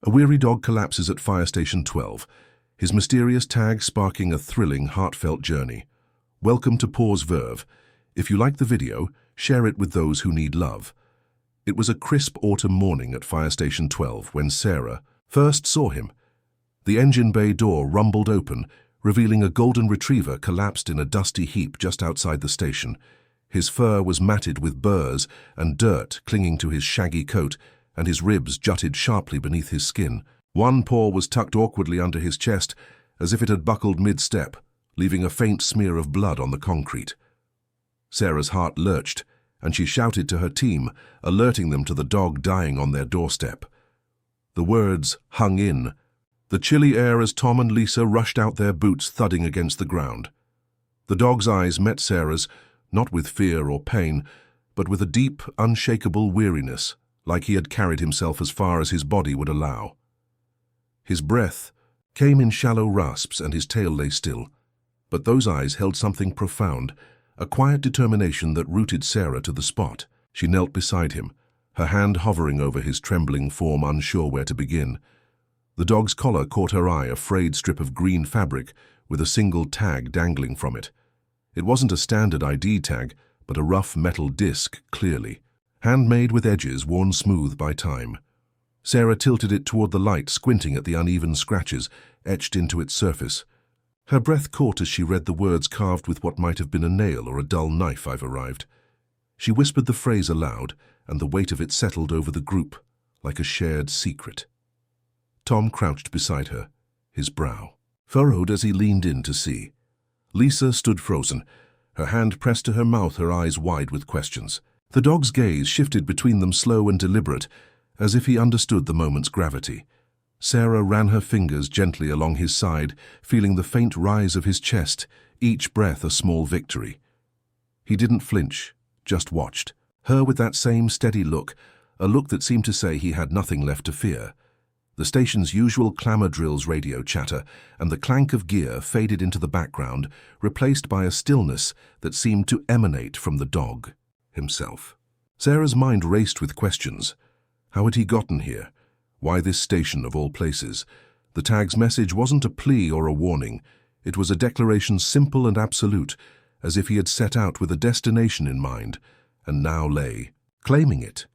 A weary dog collapses at Fire Station 12, his mysterious tag sparking a thrilling, heartfelt journey. Welcome to Pause Verve. If you like the video, share it with those who need love. It was a crisp autumn morning at Fire Station 12 when Sarah first saw him. The engine bay door rumbled open, revealing a golden retriever collapsed in a dusty heap just outside the station. His fur was matted with burrs and dirt clinging to his shaggy coat, and his ribs jutted sharply beneath his skin. One paw was tucked awkwardly under his chest, as if it had buckled mid-step, leaving a faint smear of blood on the concrete. Sarah's heart lurched, and she shouted to her team, alerting them to the dog dying on their doorstep. The words hung in the chilly air as Tom and Lisa rushed out, their boots thudding against the ground. The dog's eyes met Sarah's, not with fear or pain, but with a deep, unshakable weariness, like he had carried himself as far as his body would allow. His breath came in shallow rasps and his tail lay still, but those eyes held something profound, a quiet determination that rooted Sarah to the spot. She knelt beside him, her hand hovering over his trembling form, unsure where to begin. The dog's collar caught her eye, a frayed strip of green fabric with a single tag dangling from it. It wasn't a standard ID tag, but a rough metal disc, clearly, handmade with edges worn smooth by time. Sarah tilted it toward the light, squinting at the uneven scratches etched into its surface. Her breath caught as she read the words carved with what might have been a nail or a dull knife. "I've arrived." She whispered the phrase aloud, and the weight of it settled over the group, like a shared secret. Tom crouched beside her, his brow furrowed as he leaned in to see. Lisa stood frozen, her hand pressed to her mouth, her eyes wide with questions. The dog's gaze shifted between them, slow and deliberate, as if he understood the moment's gravity. Sarah ran her fingers gently along his side, feeling the faint rise of his chest, each breath a small victory. He didn't flinch, just watched, her with that same steady look, a look that seemed to say he had nothing left to fear. The station's usual clamor drills, radio chatter, and the clank of gear faded into the background, replaced by a stillness that seemed to emanate from the dog himself. Sarah's mind raced with questions. How had he gotten here? Why this station of all places? The tag's message wasn't a plea or a warning. It was a declaration simple and absolute, as if he had set out with a destination in mind, and now lay claiming it.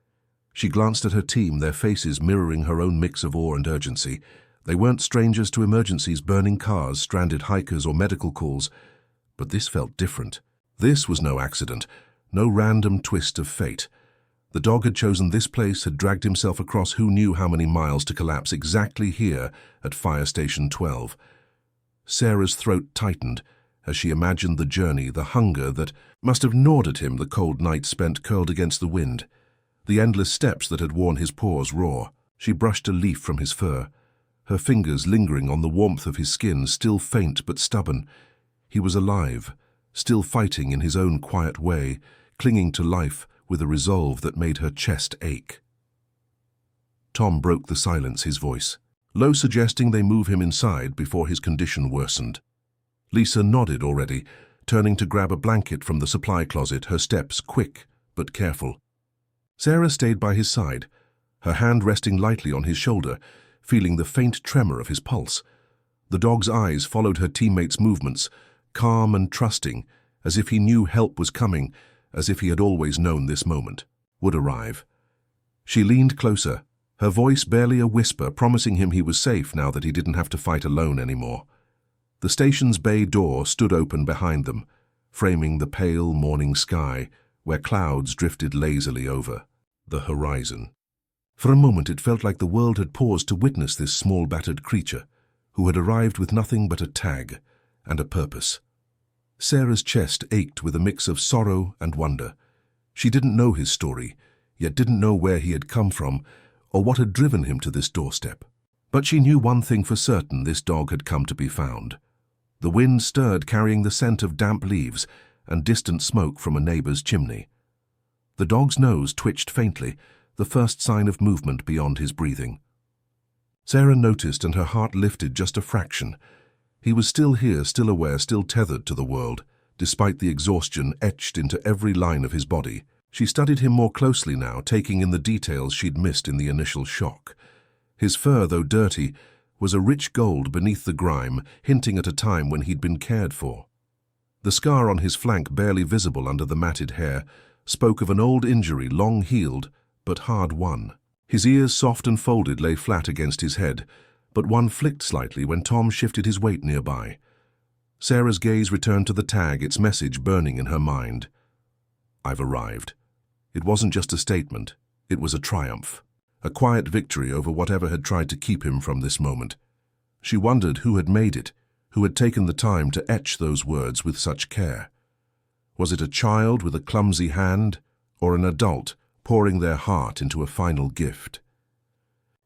She glanced at her team, their faces mirroring her own mix of awe and urgency. They weren't strangers to emergencies, burning cars, stranded hikers, or medical calls. But this felt different. This was no accident, no random twist of fate. The dog had chosen this place, had dragged himself across who knew how many miles to collapse exactly here at Fire Station 12. Sarah's throat tightened as she imagined the journey, the hunger that must have gnawed at him, the cold night spent curled against the wind, the endless steps that had worn his paws raw. She brushed a leaf from his fur, her fingers lingering on the warmth of his skin, still faint but stubborn. He was alive, still fighting in his own quiet way, clinging to life with a resolve that made her chest ache. Tom broke the silence, his voice low, suggesting they move him inside before his condition worsened. Lisa nodded already, turning to grab a blanket from the supply closet, her steps quick but careful. Sarah stayed by his side, her hand resting lightly on his shoulder, feeling the faint tremor of his pulse. The dog's eyes followed her teammates' movements, calm and trusting, as if he knew help was coming, as if he had always known this moment would arrive. She leaned closer, her voice barely a whisper, promising him he was safe now that he didn't have to fight alone anymore. The station's bay door stood open behind them, framing the pale morning sky, where clouds drifted lazily over the horizon. For a moment it felt like the world had paused to witness this small battered creature, who had arrived with nothing but a tag and a purpose. Sarah's chest ached with a mix of sorrow and wonder. She didn't know his story, yet didn't know where he had come from or what had driven him to this doorstep. But she knew one thing for certain: this dog had come to be found. The wind stirred, carrying the scent of damp leaves and distant smoke from a neighbor's chimney. The dog's nose twitched faintly, the first sign of movement beyond his breathing. Sarah noticed, and her heart lifted just a fraction. He was still here, still aware, still tethered to the world, despite the exhaustion etched into every line of his body. She studied him more closely now, taking in the details she'd missed in the initial shock. His fur, though dirty, was a rich gold beneath the grime, hinting at a time when he'd been cared for. The scar on his flank, barely visible under the matted hair, spoke of an old injury, long healed, but hard won. His ears, soft and folded, lay flat against his head, but one flicked slightly when Tom shifted his weight nearby. Sarah's gaze returned to the tag, its message burning in her mind. "I've arrived." It wasn't just a statement, it was a triumph. A quiet victory over whatever had tried to keep him from this moment. She wondered who had made it, who had taken the time to etch those words with such care. Was it a child with a clumsy hand, or an adult pouring their heart into a final gift?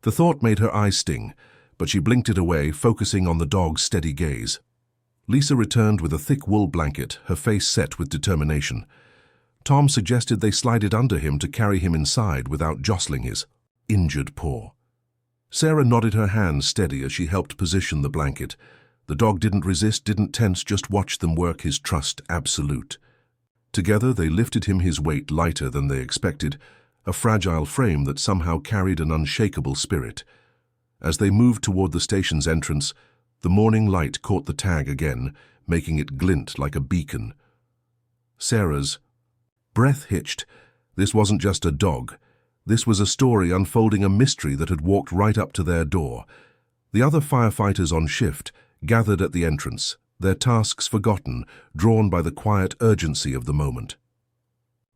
The thought made her eyes sting, but she blinked it away, focusing on the dog's steady gaze. Lisa returned with a thick wool blanket, her face set with determination. Tom suggested they slide it under him to carry him inside without jostling his injured paw. Sarah nodded, her hands steady as she helped position the blanket. The dog didn't resist, didn't tense, just watched them work, his trust absolute. Together they lifted him, his weight lighter than they expected, a fragile frame that somehow carried an unshakable spirit. As they moved toward the station's entrance, the morning light caught the tag again, making it glint like a beacon. Sarah's breath hitched. This wasn't just a dog. This was a story unfolding, a mystery that had walked right up to their door. The other firefighters on shift gathered at the entrance, their tasks forgotten, drawn by the quiet urgency of the moment.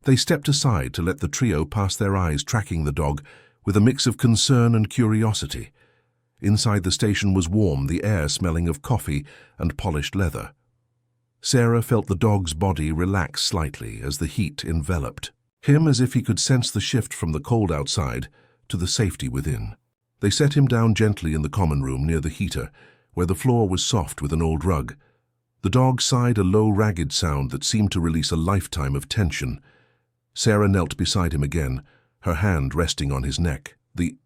They stepped aside to let the trio pass, their eyes tracking the dog with a mix of concern and curiosity. Inside the station was warm, the air smelling of coffee and polished leather. Sarah felt the dog's body relax slightly as the heat enveloped him, as if he could sense the shift from the cold outside to the safety within. They set him down gently in the common room near the heater, where the floor was soft with an old rug. The dog sighed, a low, ragged sound that seemed to release a lifetime of tension. Sarah knelt beside him again, her hand resting on his neck. The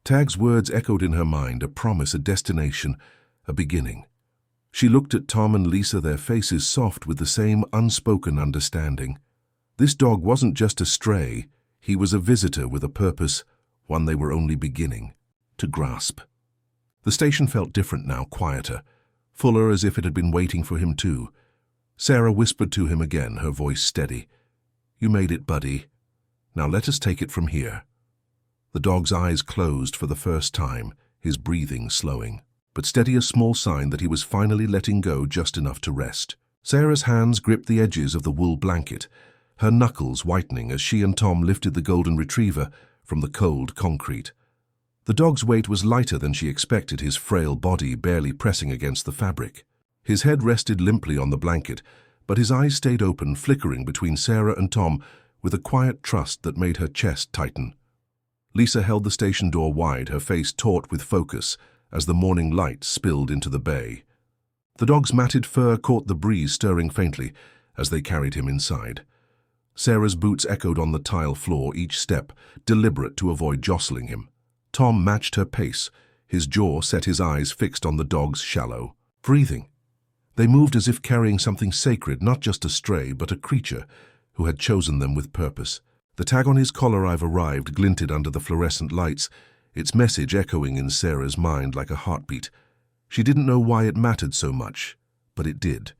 tag's words echoed in her mind, a promise, a destination, a beginning. She looked at Tom and Lisa, their faces soft with the same unspoken understanding. This dog wasn't just a stray, he was a visitor with a purpose, one they were only beginning to grasp. The station felt different now, quieter, fuller, as if it had been waiting for him too. Sarah whispered to him again, her voice steady. "You made it, buddy. Now let us take it from here." The dog's eyes closed for the first time, his breathing slowing, but steady, a small sign that he was finally letting go, just enough to rest. Sarah's hands gripped the edges of the wool blanket, her knuckles whitening as she and Tom lifted the golden retriever from the cold concrete. The dog's weight was lighter than she expected, his frail body barely pressing against the fabric. His head rested limply on the blanket, but his eyes stayed open, flickering between Sarah and Tom with a quiet trust that made her chest tighten. Lisa held the station door wide, her face taut with focus as the morning light spilled into the bay. The dog's matted fur caught the breeze, stirring faintly as they carried him inside. Sarah's boots echoed on the tile floor, each step deliberate to avoid jostling him. Tom matched her pace, his jaw set, his eyes fixed on the dog's shallow breathing. They moved as if carrying something sacred, not just a stray, but a creature who had chosen them with purpose. The tag on his collar, "I've arrived," glinted under the fluorescent lights, its message echoing in Sarah's mind like a heartbeat. She didn't know why it mattered so much, but it did.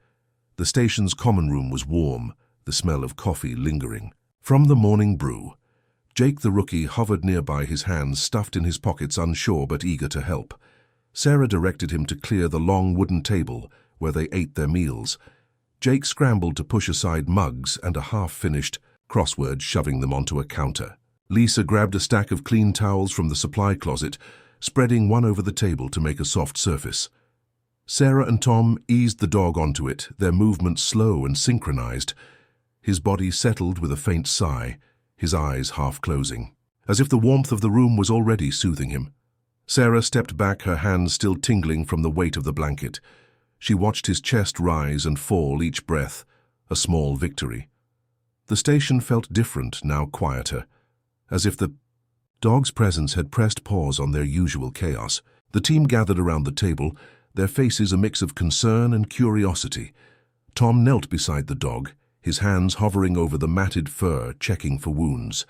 The station's common room was warm, the smell of coffee lingering. From the morning brew, Jake the rookie hovered nearby, his hands stuffed in his pockets, unsure but eager to help. Sarah directed him to clear the long wooden table where they ate their meals. Jake scrambled to push aside mugs and a half-finished crossword, shoving them onto a counter. Lisa grabbed a stack of clean towels from the supply closet, spreading one over the table to make a soft surface. Sarah and Tom eased the dog onto it, their movements slow and synchronized. His body settled with a faint sigh, his eyes half closing, as if the warmth of the room was already soothing him. Sarah stepped back, her hands still tingling from the weight of the blanket. She watched his chest rise and fall, each breath a small victory. The station felt different, now quieter, as if the dog's presence had pressed pause on their usual chaos. The team gathered around the table, their faces a mix of concern and curiosity. Tom knelt beside the dog, his hands hovering over the matted fur, checking for wounds.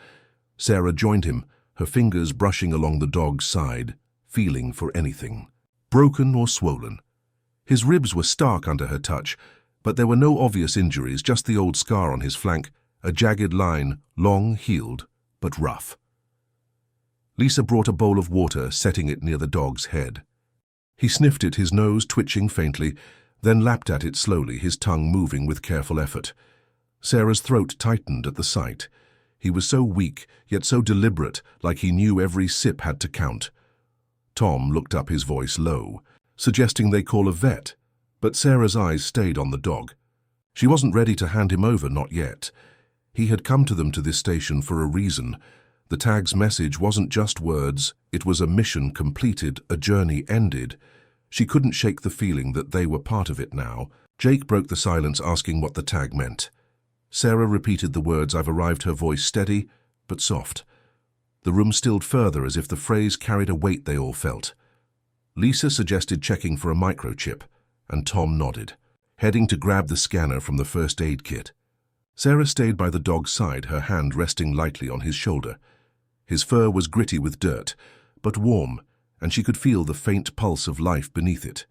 Sarah joined him, her fingers brushing along the dog's side. feeling for anything, broken or swollen. His ribs were stark under her touch, but there were no obvious injuries, just the old scar on his flank, a jagged line, long, healed, but rough. Lisa brought a bowl of water, setting it near the dog's head. He sniffed it, his nose twitching faintly, then lapped at it slowly, his tongue moving with careful effort. Sarah's throat tightened at the sight. He was so weak, yet so deliberate, like he knew every sip had to count. Tom looked up, his voice low, suggesting they call a vet, but Sarah's eyes stayed on the dog. She wasn't ready to hand him over, not yet. He had come to them to this station for a reason. The tag's message wasn't just words, it was a mission completed, a journey ended. She couldn't shake the feeling that they were part of it now. Jake broke the silence, asking what the tag meant. Sarah repeated the words, "I've arrived," her voice steady, but soft. The room stilled further, as if the phrase carried a weight they all felt. Lisa suggested checking for a microchip, and Tom nodded, heading to grab the scanner from the first aid kit. Sarah stayed by the dog's side, her hand resting lightly on his shoulder. His fur was gritty with dirt, but warm, and she could feel the faint pulse of life beneath it.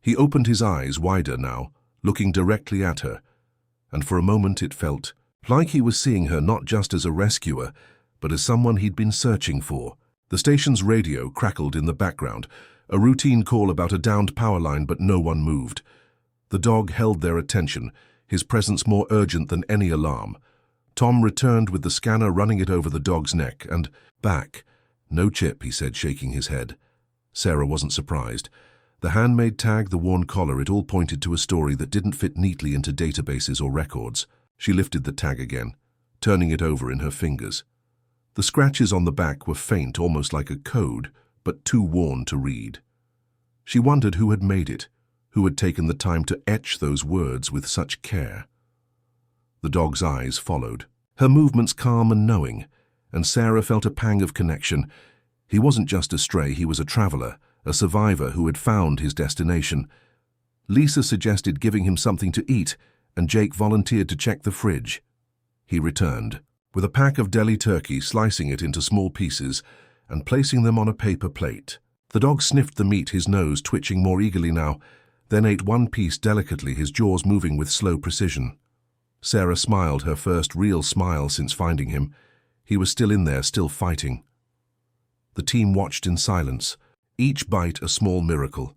He opened his eyes wider now, looking directly at her, and for a moment it felt like he was seeing her not just as a rescuer, but as someone he'd been searching for. The station's radio crackled in the background, a routine call about a downed power line, but no one moved. The dog held their attention, his presence more urgent than any alarm. Tom returned with the scanner, running it over the dog's neck and back. "No chip," he said, shaking his head. Sarah wasn't surprised. The handmade tag, the worn collar, it all pointed to a story that didn't fit neatly into databases or records. She lifted the tag again, turning it over in her fingers. The scratches on the back were faint, almost like a code, but too worn to read. She wondered who had made it, who had taken the time to etch those words with such care. The dog's eyes followed, her movements calm and knowing, and Sarah felt a pang of connection. He wasn't just a stray, he was a traveler, a survivor who had found his destination. Lisa suggested giving him something to eat, and Jake volunteered to check the fridge. He returned, with a pack of deli turkey, slicing it into small pieces and placing them on a paper plate. The dog sniffed the meat, his nose twitching more eagerly now, then ate one piece delicately, his jaws moving with slow precision. Sarah smiled, her first real smile since finding him. He was still in there, still fighting. The team watched in silence, each bite a small miracle.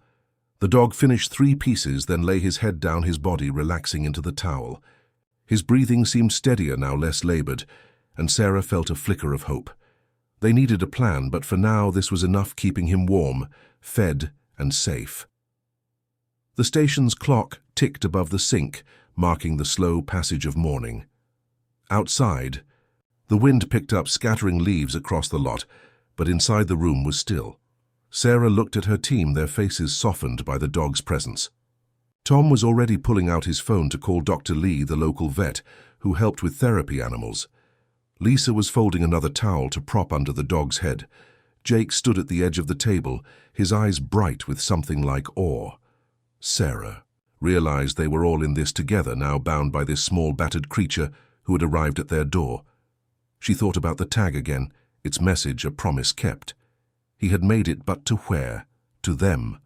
The dog finished 3 pieces, then lay his head down, his body relaxing into the towel. His breathing seemed steadier now, less labored, and Sarah felt a flicker of hope. They needed a plan, but for now this was enough, keeping him warm, fed, and safe. The station's clock ticked above the sink, marking the slow passage of morning. Outside, the wind picked up, scattering leaves across the lot, but inside the room was still. Sarah looked at her team, their faces softened by the dog's presence. Tom was already pulling out his phone to call Dr. Lee, the local vet, who helped with therapy animals. Lisa was folding another towel to prop under the dog's head. Jake stood at the edge of the table, his eyes bright with something like awe. Sarah realized they were all in this together, now bound by this small battered creature who had arrived at their door. She thought about the tag again, its message a promise kept. He had made it, but to where? To them,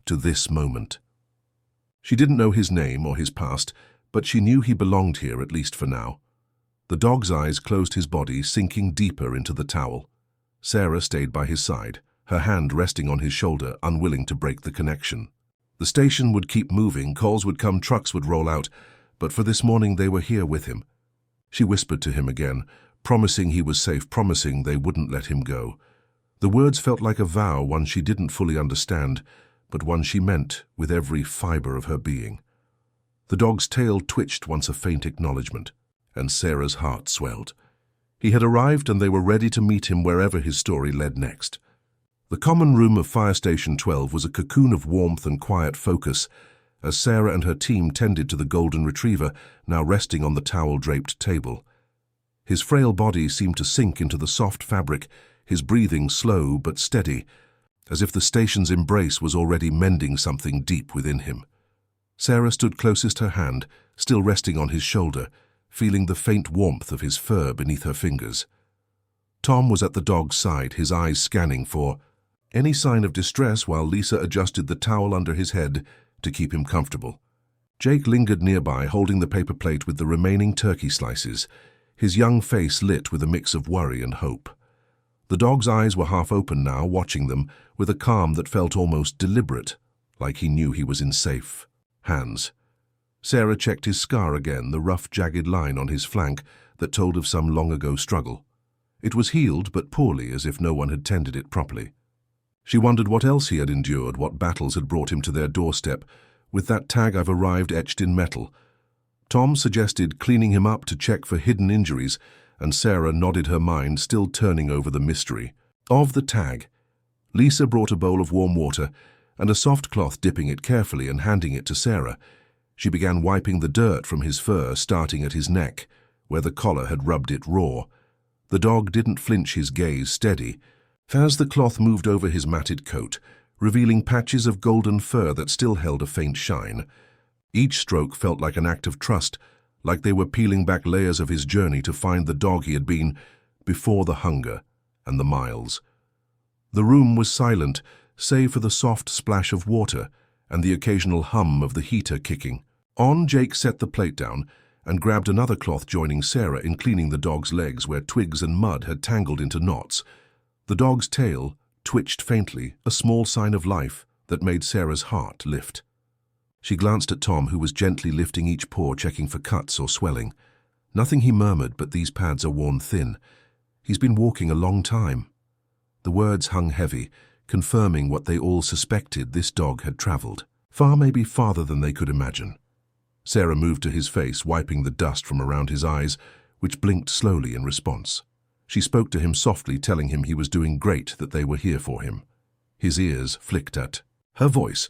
to this moment. She didn't know his name or his past, but she knew he belonged here, at least for now. The dog's eyes closed his body, sinking deeper into the towel. Sarah stayed by his side, her hand resting on his shoulder, unwilling to break the connection. The station would keep moving, calls would come, trucks would roll out, but for this morning they were here with him. She whispered to him again, promising he was safe, promising they wouldn't let him go. The words felt like a vow, one she didn't fully understand, but one she meant with every fiber of her being. The dog's tail twitched once, a faint acknowledgement, and Sarah's heart swelled. He had arrived, and they were ready to meet him wherever his story led next. The common room of Fire Station 12 was a cocoon of warmth and quiet focus, as Sarah and her team tended to the golden retriever, now resting on the towel-draped table. His frail body seemed to sink into the soft fabric, his breathing slow but steady, as if the station's embrace was already mending something deep within him. Sarah stood closest, her hand still resting on his shoulder, feeling the faint warmth of his fur beneath her fingers. Tom was at the dog's side, his eyes scanning for any sign of distress while Lisa adjusted the towel under his head to keep him comfortable. Jake lingered nearby, holding the paper plate with the remaining turkey slices, his young face lit with a mix of worry and hope. The dog's eyes were half open now, watching them with a calm that felt almost deliberate, like he knew he was in safe hands. Sarah checked his scar again, the rough, jagged line on his flank that told of some long-ago struggle. It was healed, but poorly, as if no one had tended it properly. She wondered what else he had endured, what battles had brought him to their doorstep, with that tag "I've arrived" etched in metal. Tom suggested cleaning him up to check for hidden injuries, and Sarah nodded her mind, still turning over the mystery of the tag. Lisa brought a bowl of warm water and a soft cloth, dipping it carefully and handing it to Sarah. She began wiping the dirt from his fur, starting at his neck, where the collar had rubbed it raw. The dog didn't flinch, his gaze steady, as the cloth moved over his matted coat, revealing patches of golden fur that still held a faint shine. Each stroke felt like an act of trust, like they were peeling back layers of his journey to find the dog he had been before the hunger and the miles. The room was silent, save for the soft splash of water and the occasional hum of the heater kicking. Jake set the plate down and grabbed another cloth, joining Sarah in cleaning the dog's legs where twigs and mud had tangled into knots. The dog's tail twitched faintly, a small sign of life that made Sarah's heart lift. She glanced at Tom, who was gently lifting each paw, checking for cuts or swelling. "Nothing," he murmured, "but these pads are worn thin. He's been walking a long time." The words hung heavy, confirming what they all suspected: this dog had traveled far, maybe farther than they could imagine. Sarah moved to his face, wiping the dust from around his eyes, which blinked slowly in response. She spoke to him softly, telling him he was doing great, that they were here for him. His ears flicked at her voice,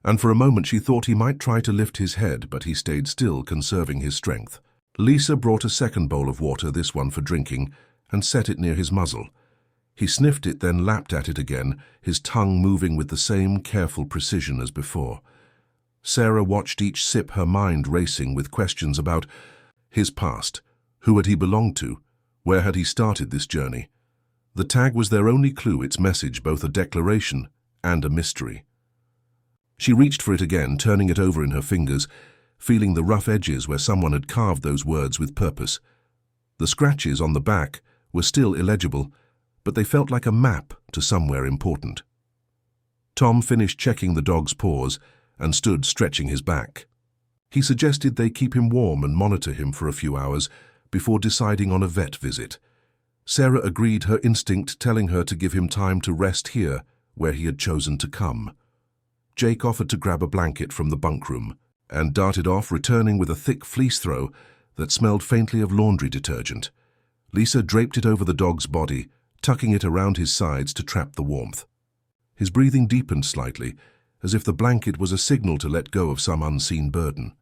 and for a moment she thought he might try to lift his head, but he stayed still, conserving his strength. Lisa brought a second bowl of water, this one for drinking, and set it near his muzzle. He sniffed it, then lapped at it again, his tongue moving with the same careful precision as before. Sarah watched each sip, her mind racing with questions about his past. Who had he belonged to? Where had he started this journey? The tag was their only clue, its message both a declaration and a mystery. She reached for it again, turning it over in her fingers, feeling the rough edges where someone had carved those words with purpose. The scratches on the back were still illegible, but they felt like a map to somewhere important. Tom finished checking the dog's paws and stood stretching his back. He suggested they keep him warm and monitor him for a few hours before deciding on a vet visit. Sarah agreed, her instinct telling her to give him time to rest here where he had chosen to come. Jake offered to grab a blanket from the bunk room and darted off, returning with a thick fleece throw that smelled faintly of laundry detergent. Lisa draped it over the dog's body, tucking it around his sides to trap the warmth. His breathing deepened slightly, as if the blanket was a signal to let go of some unseen burden.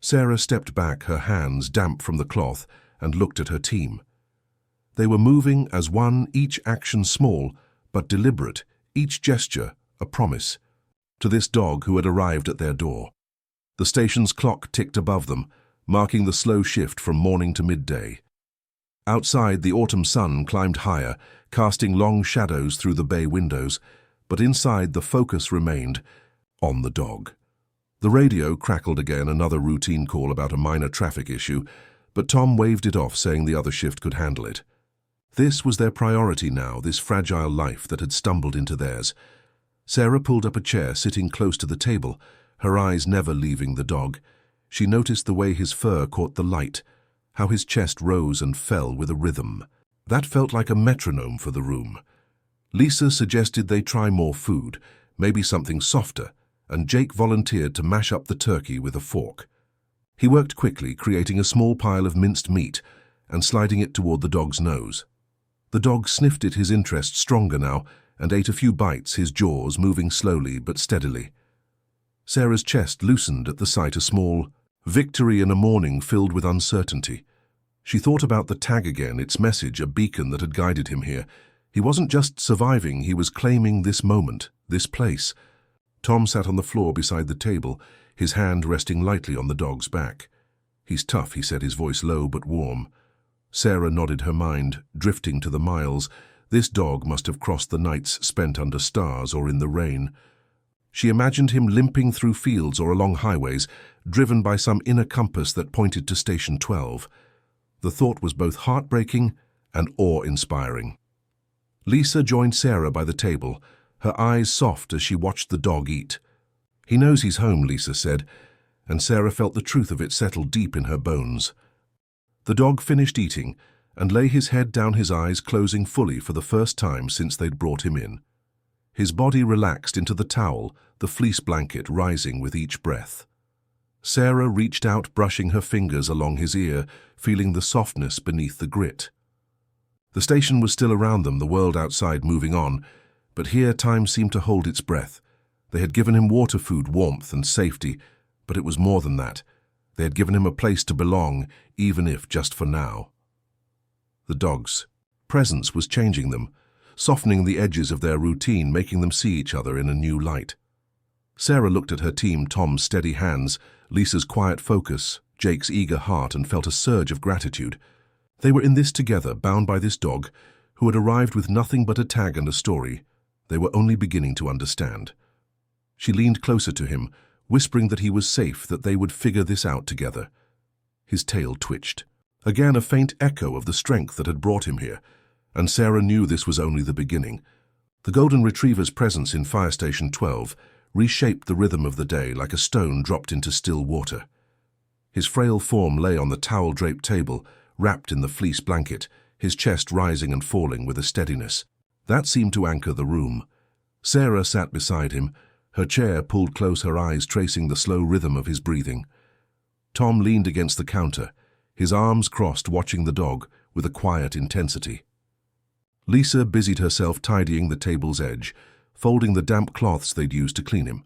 Sarah stepped back, her hands damp from the cloth, and looked at her team. They were moving as one, each action small but deliberate, each gesture a promise to this dog who had arrived at their door. The station's clock ticked above them, marking the slow shift from morning to midday. Outside, the autumn sun climbed higher, casting long shadows through the bay windows, but inside the focus remained on the dog. The radio crackled again, another routine call about a minor traffic issue, but Tom waved it off, saying the other shift could handle it. This was their priority now, this fragile life that had stumbled into theirs. Sarah pulled up a chair, sitting close to the table, her eyes never leaving the dog. She noticed the way his fur caught the light, how his chest rose and fell with a rhythm. That felt like a metronome for the room. Lisa suggested they try more food, maybe something softer, and Jake volunteered to mash up the turkey with a fork. He worked quickly, creating a small pile of minced meat and sliding it toward the dog's nose. The dog sniffed it, his interest stronger now, and ate a few bites, his jaws moving slowly but steadily. Sarah's chest loosened at the sight, a small victory in a morning filled with uncertainty. She thought about the tag again, its message, a beacon that had guided him here. He wasn't just surviving, he was claiming this moment, this place. Tom sat on the floor beside the table, his hand resting lightly on the dog's back. "He's tough," he said, his voice low but warm. Sarah nodded her mind, drifting to the miles, This dog must have crossed the nights spent under stars or in the rain. She imagined him limping through fields or along highways, driven by some inner compass that pointed to Station 12. The thought was both heartbreaking and awe-inspiring. Lisa joined Sarah by the table, her eyes soft as she watched the dog eat. "He knows he's home," Lisa said, and Sarah felt the truth of it settle deep in her bones. The dog finished eating and lay his head down, his eyes closing fully for the first time since they'd brought him in. His body relaxed into the towel, the fleece blanket rising with each breath. Sarah reached out, brushing her fingers along his ear, feeling the softness beneath the grit. The station was still around them, the world outside moving on, but here time seemed to hold its breath. They had given him water, food, warmth, and safety, but it was more than that. They had given him a place to belong, even if just for now. The dog's presence was changing them, softening the edges of their routine, making them see each other in a new light. Sarah looked at her team, Tom's steady hands, Lisa's quiet focus, Jake's eager heart, and felt a surge of gratitude. They were in this together, bound by this dog, who had arrived with nothing but a tag and a story they were only beginning to understand. She leaned closer to him, whispering that he was safe, that they would figure this out together. His tail twitched. Again, a faint echo of the strength that had brought him here, and Sarah knew this was only the beginning. The Golden Retriever's presence in Fire Station 12 reshaped the rhythm of the day like a stone dropped into still water. His frail form lay on the towel-draped table, wrapped in the fleece blanket, his chest rising and falling with a steadiness that seemed to anchor the room. Sarah sat beside him, her chair pulled close, her eyes tracing the slow rhythm of his breathing. Tom leaned against the counter, his arms crossed, watching the dog with a quiet intensity. Lisa busied herself tidying the table's edge, folding the damp cloths they'd used to clean him.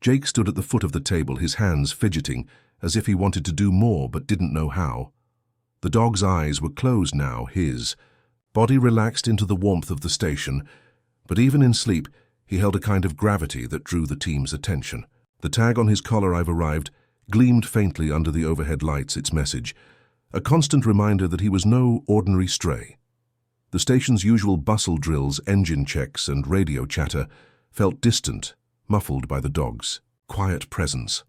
Jake stood at the foot of the table, his hands fidgeting, as if he wanted to do more but didn't know how. The dog's eyes were closed now, his body relaxed into the warmth of the station, but even in sleep, he held a kind of gravity that drew the team's attention. The tag on his collar, "I've arrived," gleamed faintly under the overhead lights, its message, a constant reminder that he was no ordinary stray. The station's usual bustle drills, engine checks, and radio chatter felt distant, muffled by the dog's quiet presence.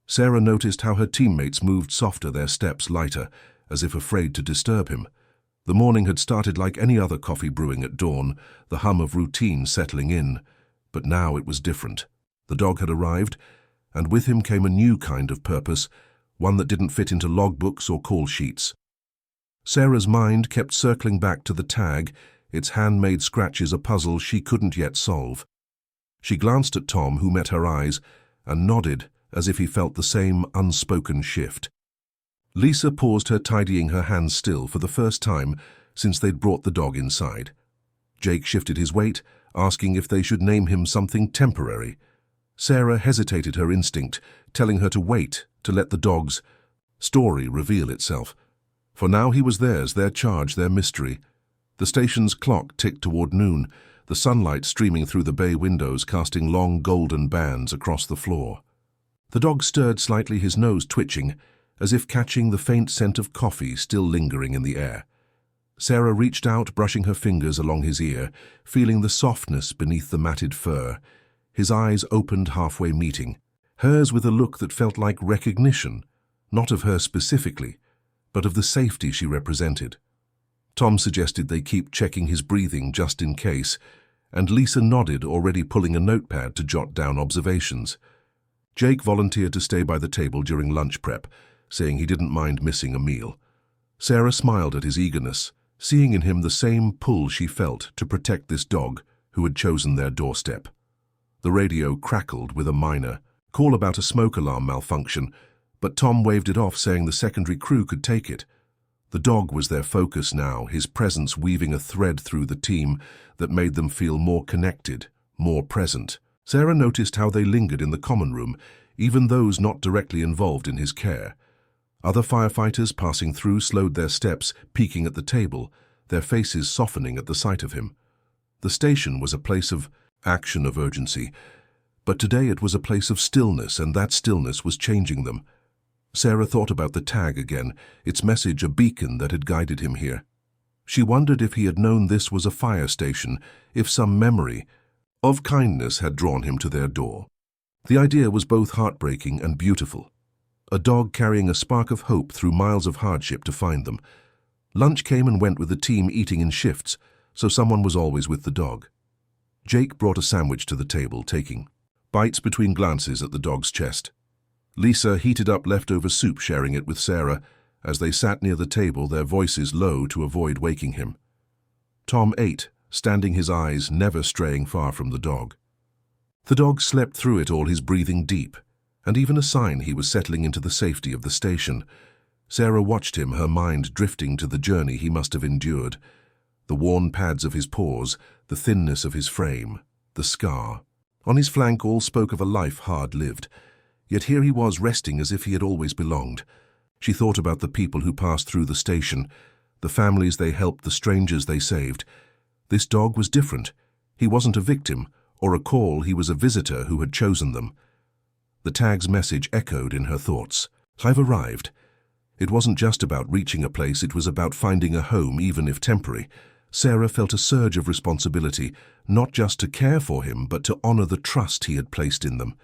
Sarah noticed how her teammates moved softer, their steps lighter, as if afraid to disturb him. The morning had started like any other coffee brewing at dawn, the hum of routine settling in, but now it was different. The dog had arrived, and with him came a new kind of purpose, one that didn't fit into logbooks or call sheets. Sarah's mind kept circling back to the tag, its handmade scratches a puzzle she couldn't yet solve. She glanced at Tom, who met her eyes, and nodded as if he felt the same unspoken shift. Lisa paused, her tidying, her hands still for the first time since they'd brought the dog inside. Jake shifted his weight, asking if they should name him something temporary. Sarah hesitated, her instinct telling her to wait, to let the dog's story reveal itself. For now he was theirs, their charge, their mystery. The station's clock ticked toward noon, the sunlight streaming through the bay windows, casting long golden bands across the floor. The dog stirred slightly, his nose twitching, as if catching the faint scent of coffee still lingering in the air. Sarah reached out, brushing her fingers along his ear, feeling the softness beneath the matted fur. His eyes opened halfway, meeting hers with a look that felt like recognition, not of her specifically, but of the safety she represented. Tom suggested they keep checking his breathing just in case, and Lisa nodded, already pulling a notepad to jot down observations. Jake volunteered to stay by the table during lunch prep, saying he didn't mind missing a meal. Sarah smiled at his eagerness, seeing in him the same pull she felt to protect this dog who had chosen their doorstep. The radio crackled with a minor call about a smoke alarm malfunction, but Tom waved it off, saying the secondary crew could take it. The dog was their focus now, his presence weaving a thread through the team that made them feel more connected, more present. Sarah noticed how they lingered in the common room, even those not directly involved in his care. Other firefighters passing through slowed their steps, peeking at the table, their faces softening at the sight of him. The station was a place of action, of urgency, but today it was a place of stillness, and that stillness was changing them. Sarah thought about the tag again, its message a beacon that had guided him here. She wondered if he had known this was a fire station, if some memory of kindness had drawn him to their door. The idea was both heartbreaking and beautiful. A dog carrying a spark of hope through miles of hardship to find them. Lunch came and went with the team eating in shifts, so someone was always with the dog. Jake brought a sandwich to the table, taking bites between glances at the dog's chest. Lisa heated up leftover soup, sharing it with Sarah. As they sat near the table, their voices low to avoid waking him. Tom ate, standing his eyes never straying far from the dog. The dog slept through it all, his breathing deep, and even a sign he was settling into the safety of the station. Sarah watched him, her mind drifting to the journey he must have endured. The worn pads of his paws, the thinness of his frame, the scar. On his flank all spoke of a life hard-lived. Yet here he was, resting as if he had always belonged. She thought about the people who passed through the station, the families they helped, the strangers they saved. This dog was different. He wasn't a victim or a call, he was a visitor who had chosen them. The tag's message echoed in her thoughts. I've arrived. It wasn't just about reaching a place, it was about finding a home, even if temporary. Sarah felt a surge of responsibility, not just to care for him, but to honor the trust he had placed in them.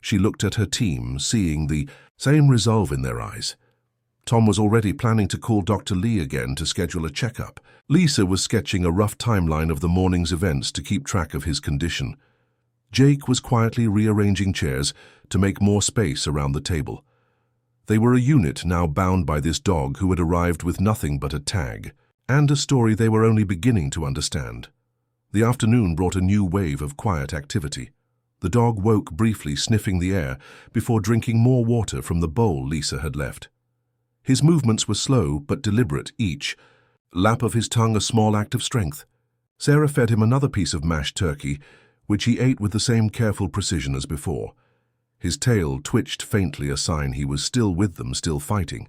She looked at her team, seeing the same resolve in their eyes. Tom was already planning to call Dr. Lee again to schedule a checkup. Lisa was sketching a rough timeline of the morning's events to keep track of his condition. Jake was quietly rearranging chairs to make more space around the table. They were a unit now bound by this dog who had arrived with nothing but a tag, and a story they were only beginning to understand. The afternoon brought a new wave of quiet activity. The dog woke briefly, sniffing the air, before drinking more water from the bowl Lisa had left. His movements were slow but deliberate, each lap of his tongue a small act of strength. Sarah fed him another piece of mashed turkey, which he ate with the same careful precision as before. His tail twitched faintly, a sign he was still with them, still fighting.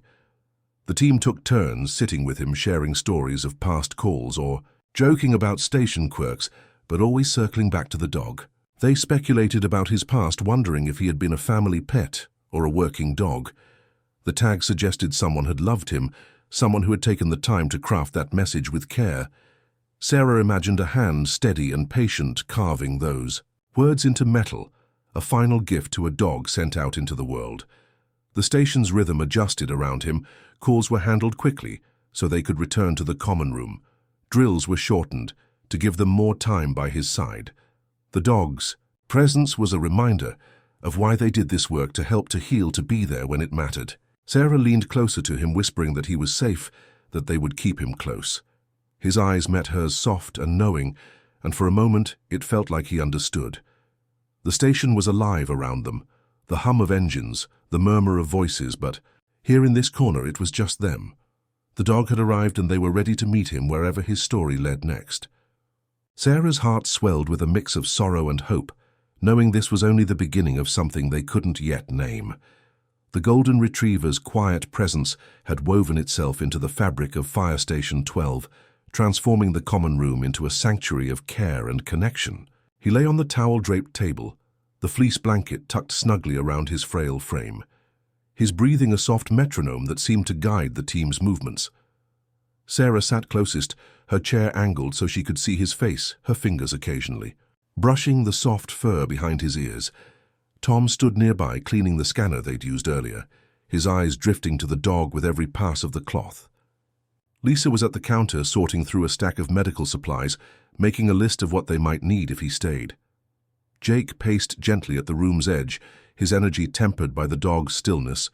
The team took turns sitting with him, sharing stories of past calls or joking about station quirks, but always circling back to the dog. They speculated about his past, wondering if he had been a family pet or a working dog. The tag suggested someone had loved him, someone who had taken the time to craft that message with care. Sarah imagined a hand, steady and patient, carving those words into metal, a final gift to a dog sent out into the world. The station's rhythm adjusted around him. Calls were handled quickly, so they could return to the common room. Drills were shortened to give them more time by his side. The dog's presence was a reminder of why they did this work, to help, to heal, to be there when it mattered. Sarah leaned closer to him, whispering that he was safe, that they would keep him close. His eyes met hers, soft and knowing, and for a moment it felt like he understood. The station was alive around them, the hum of engines, the murmur of voices, but here in this corner it was just them. The dog had arrived and they were ready to meet him wherever his story led next. Sarah's heart swelled with a mix of sorrow and hope, knowing this was only the beginning of something they couldn't yet name. The golden retriever's quiet presence had woven itself into the fabric of Fire Station 12, transforming the common room into a sanctuary of care and connection. He lay on the towel-draped table, the fleece blanket tucked snugly around his frail frame, his breathing a soft metronome that seemed to guide the team's movements. Sarah sat closest, her chair angled so she could see his face, her fingers occasionally brushing the soft fur behind his ears. Tom stood nearby, cleaning the scanner they'd used earlier, his eyes drifting to the dog with every pass of the cloth. Lisa was at the counter, sorting through a stack of medical supplies, making a list of what they might need if he stayed. Jake paced gently at the room's edge, his energy tempered by the dog's stillness,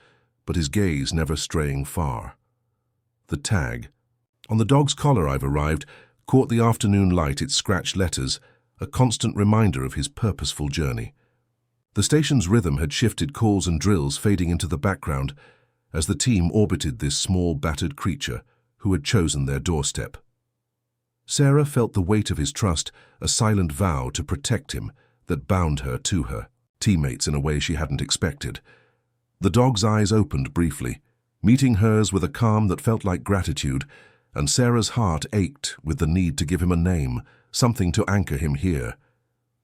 but his gaze never straying far. The tag. On the dog's collar, "I've arrived," caught the afternoon light, its scratched letters, a constant reminder of his purposeful journey. The station's rhythm had shifted, calls and drills fading into the background as the team orbited this small, battered creature who had chosen their doorstep. Sarah felt the weight of his trust, a silent vow to protect him that bound her to her teammates in a way she hadn't expected. The dog's eyes opened briefly, meeting hers with a calm that felt like gratitude, and Sarah's heart ached with the need to give him a name, something to anchor him here.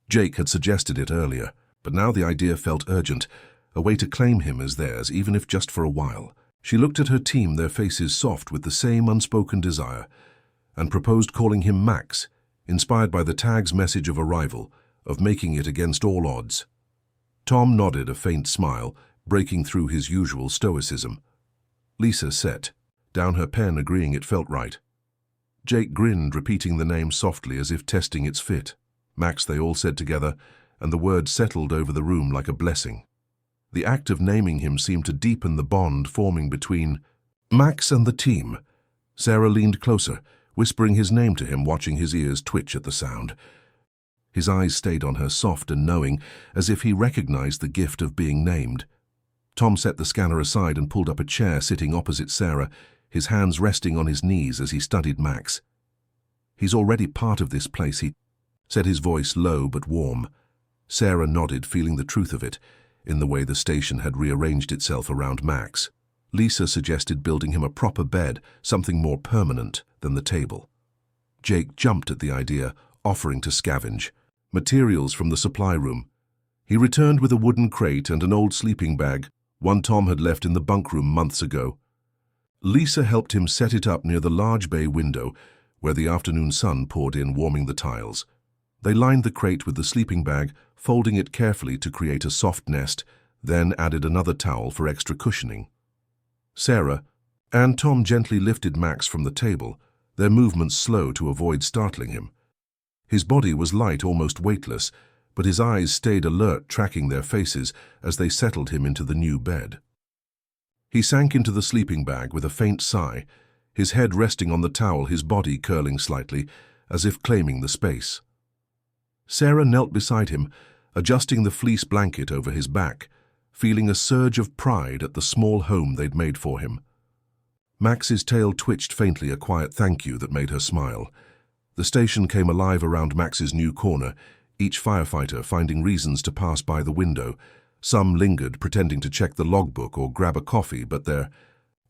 Jake had suggested it earlier, but now the idea felt urgent, a way to claim him as theirs, even if just for a while. She looked at her team, their faces soft with the same unspoken desire. and proposed calling him Max, inspired by the tag's message of arrival, of making it against all odds. Tom nodded, a faint smile, breaking through his usual stoicism. Lisa set down her pen, agreeing it felt right. Jake grinned, repeating the name softly as if testing its fit. Max, they all said together, and the word settled over the room like a blessing. The act of naming him seemed to deepen the bond forming between Max and the team. Sarah leaned closer, whispering his name to him, watching his ears twitch at the sound. His eyes stayed on her, soft and knowing, as if he recognized the gift of being named. Tom set the scanner aside and pulled up a chair, sitting opposite Sarah, his hands resting on his knees as he studied Max. "He's already part of this place," he said, his voice low but warm. Sarah nodded, feeling the truth of it, in the way the station had rearranged itself around Max. Lisa suggested building him a proper bed, something more permanent than the table. Jake jumped at the idea, offering to scavenge materials from the supply room. He returned with a wooden crate and an old sleeping bag, one Tom had left in the bunk room months ago. Lisa helped him set it up near the large bay window, where the afternoon sun poured in, warming the tiles. They lined the crate with the sleeping bag, folding it carefully to create a soft nest, then added another towel for extra cushioning. Sarah and Tom gently lifted Max from the table, their movements slow to avoid startling him. His body was light, almost weightless, but his eyes stayed alert, tracking their faces as they settled him into the new bed. He sank into the sleeping bag with a faint sigh, his head resting on the towel, his body curling slightly, as if claiming the space. Sarah knelt beside him, adjusting the fleece blanket over his back, feeling a surge of pride at the small home they'd made for him. Max's tail twitched faintly, a quiet thank you that made her smile. The station came alive around Max's new corner, each firefighter finding reasons to pass by the window. Some lingered, pretending to check the logbook or grab a coffee, but their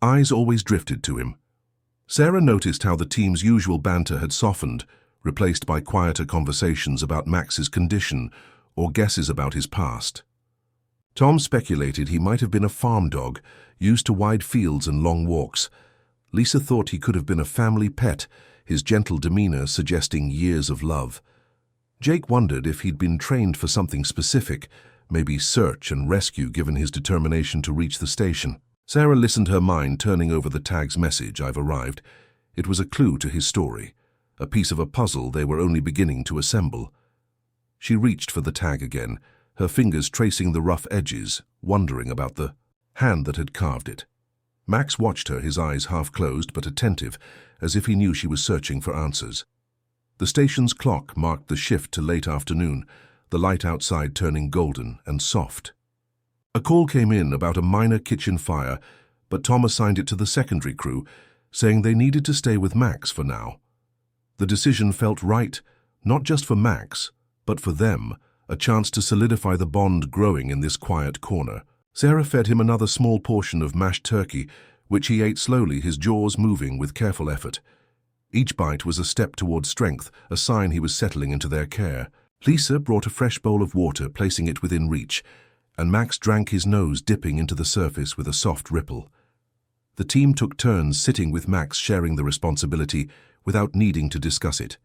eyes always drifted to him. Sarah noticed how the team's usual banter had softened, replaced by quieter conversations about Max's condition or guesses about his past. Tom speculated he might have been a farm dog, used to wide fields and long walks. Lisa thought he could have been a family pet, his gentle demeanor suggesting years of love. Jake wondered if he'd been trained for something specific, maybe search and rescue, given his determination to reach the station. Sarah listened, her mind turning over the tag's message, "I've arrived." It was a clue to his story, a piece of a puzzle they were only beginning to assemble. She reached for the tag again, her fingers tracing the rough edges, wondering about the hand that had carved it. Max watched her, his eyes half closed but attentive, as if he knew she was searching for answers. The station's clock marked the shift to late afternoon, the light outside turning golden and soft. A call came in about a minor kitchen fire, but Tom assigned it to the secondary crew, saying they needed to stay with Max for now. The decision felt right, not just for Max, but for them, a chance to solidify the bond growing in this quiet corner. Sarah fed him another small portion of mashed turkey, which he ate slowly, his jaws moving with careful effort. Each bite was a step toward strength, a sign he was settling into their care. Lisa brought a fresh bowl of water, placing it within reach, and Max drank, his nose dipping into the surface with a soft ripple. The team took turns sitting with Max, sharing the responsibility without needing to discuss it.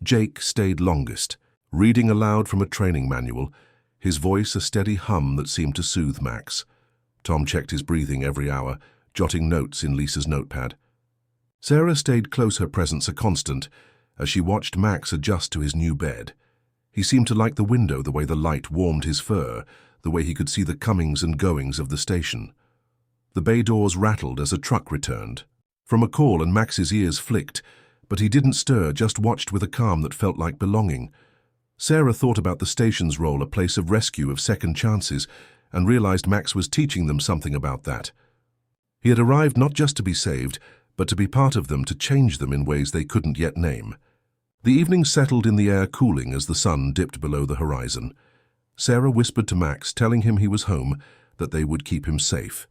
Jake stayed longest, reading aloud from a training manual, his voice a steady hum that seemed to soothe Max. Tom checked his breathing every hour, jotting notes in Lisa's notepad. Sarah stayed close, her presence a constant, as she watched Max adjust to his new bed. He seemed to like the window, the way the light warmed his fur, the way he could see the comings and goings of the station. The bay doors rattled as a truck returned from a call, and Max's ears flicked, but he didn't stir, just watched with a calm that felt like belonging. Sarah thought about the station's role, a place of rescue, of second chances, and realized Max was teaching them something about that. He had arrived not just to be saved, but to be part of them, to change them in ways they couldn't yet name. The evening settled in the air, cooling as the sun dipped below the horizon. Sarah whispered to Max, telling him he was home, that they would keep him safe.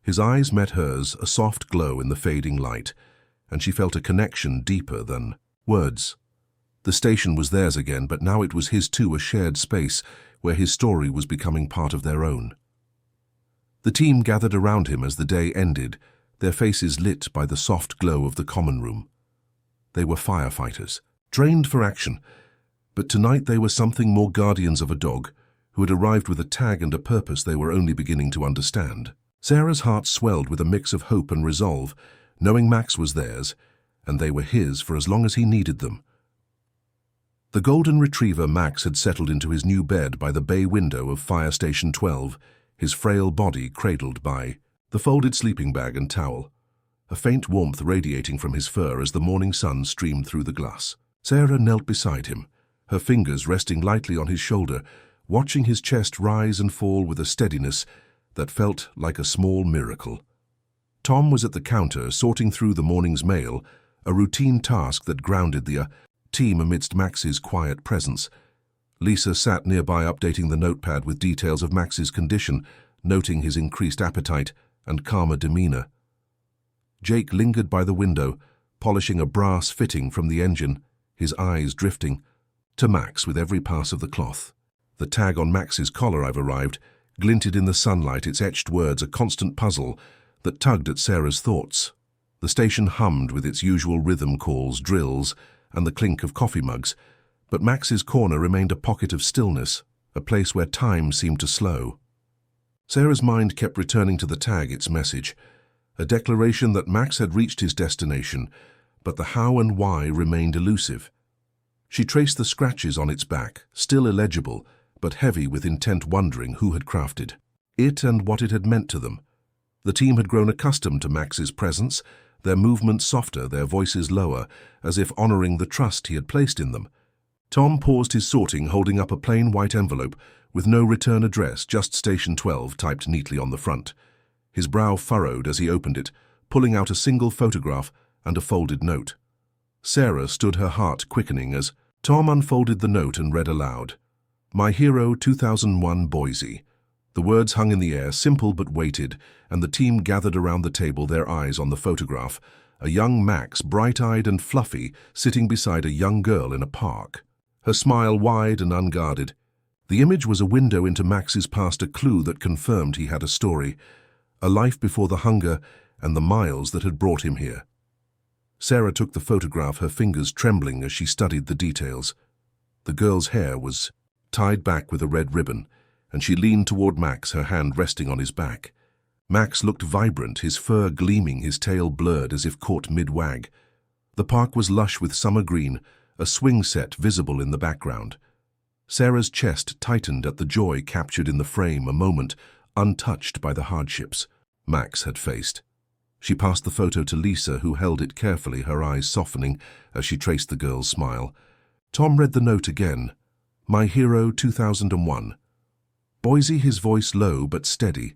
His eyes met hers, a soft glow in the fading light, and she felt a connection deeper than words. The station was theirs again, but now it was his too, a shared space where his story was becoming part of their own. The team gathered around him as the day ended, their faces lit by the soft glow of the common room. They were firefighters, trained for action, but tonight they were something more, guardians of a dog who had arrived with a tag and a purpose they were only beginning to understand. Sarah's heart swelled with a mix of hope and resolve, knowing Max was theirs, and they were his for as long as he needed them. The golden retriever Max had settled into his new bed by the bay window of Fire Station 12, his frail body cradled by the folded sleeping bag and towel, a faint warmth radiating from his fur as the morning sun streamed through the glass. Sarah knelt beside him, her fingers resting lightly on his shoulder, watching his chest rise and fall with a steadiness that felt like a small miracle. Tom was at the counter sorting through the morning's mail, a routine task that grounded the team amidst Max's quiet presence. Lisa sat nearby updating the notepad with details of Max's condition, noting his increased appetite and calmer demeanor. Jake lingered by the window, polishing a brass fitting from the engine, his eyes drifting to Max with every pass of the cloth. The tag on Max's collar, "I've arrived," glinted in the sunlight, its etched words a constant puzzle that tugged at Sarah's thoughts. The station hummed with its usual rhythm calls, drills, and the clink of coffee mugs, but Max's corner remained a pocket of stillness, a place where time seemed to slow. Sarah's mind kept returning to the tag, its message, a declaration that Max had reached his destination, but the how and why remained elusive. She traced the scratches on its back, still illegible, but heavy with intent, wondering who had crafted it and what it had meant to them. The team had grown accustomed to Max's presence, their movements softer, their voices lower, as if honoring the trust he had placed in them. Tom paused his sorting, holding up a plain white envelope with no return address, just Station 12 typed neatly on the front. His brow furrowed as he opened it, pulling out a single photograph and a folded note. Sarah stood, her heart quickening as Tom unfolded the note and read aloud, "My hero, 2001 Boise." The words hung in the air, simple but weighted, and the team gathered around the table, their eyes on the photograph, a young Max, bright-eyed and fluffy, sitting beside a young girl in a park, her smile wide and unguarded. The image was a window into Max's past, a clue that confirmed he had a story, a life before the hunger and the miles that had brought him here. Sarah took the photograph, her fingers trembling as she studied the details. The girl's hair was tied back with a red ribbon, and she leaned toward Max, her hand resting on his back. Max looked vibrant, his fur gleaming, his tail blurred as if caught mid-wag. The park was lush with summer green, a swing set visible in the background. Sarah's chest tightened at the joy captured in the frame, a moment untouched by the hardships Max had faced. She passed the photo to Lisa, who held it carefully, her eyes softening as she traced the girl's smile. Tom read the note again. "My hero, 2001. Boise," his voice low but steady.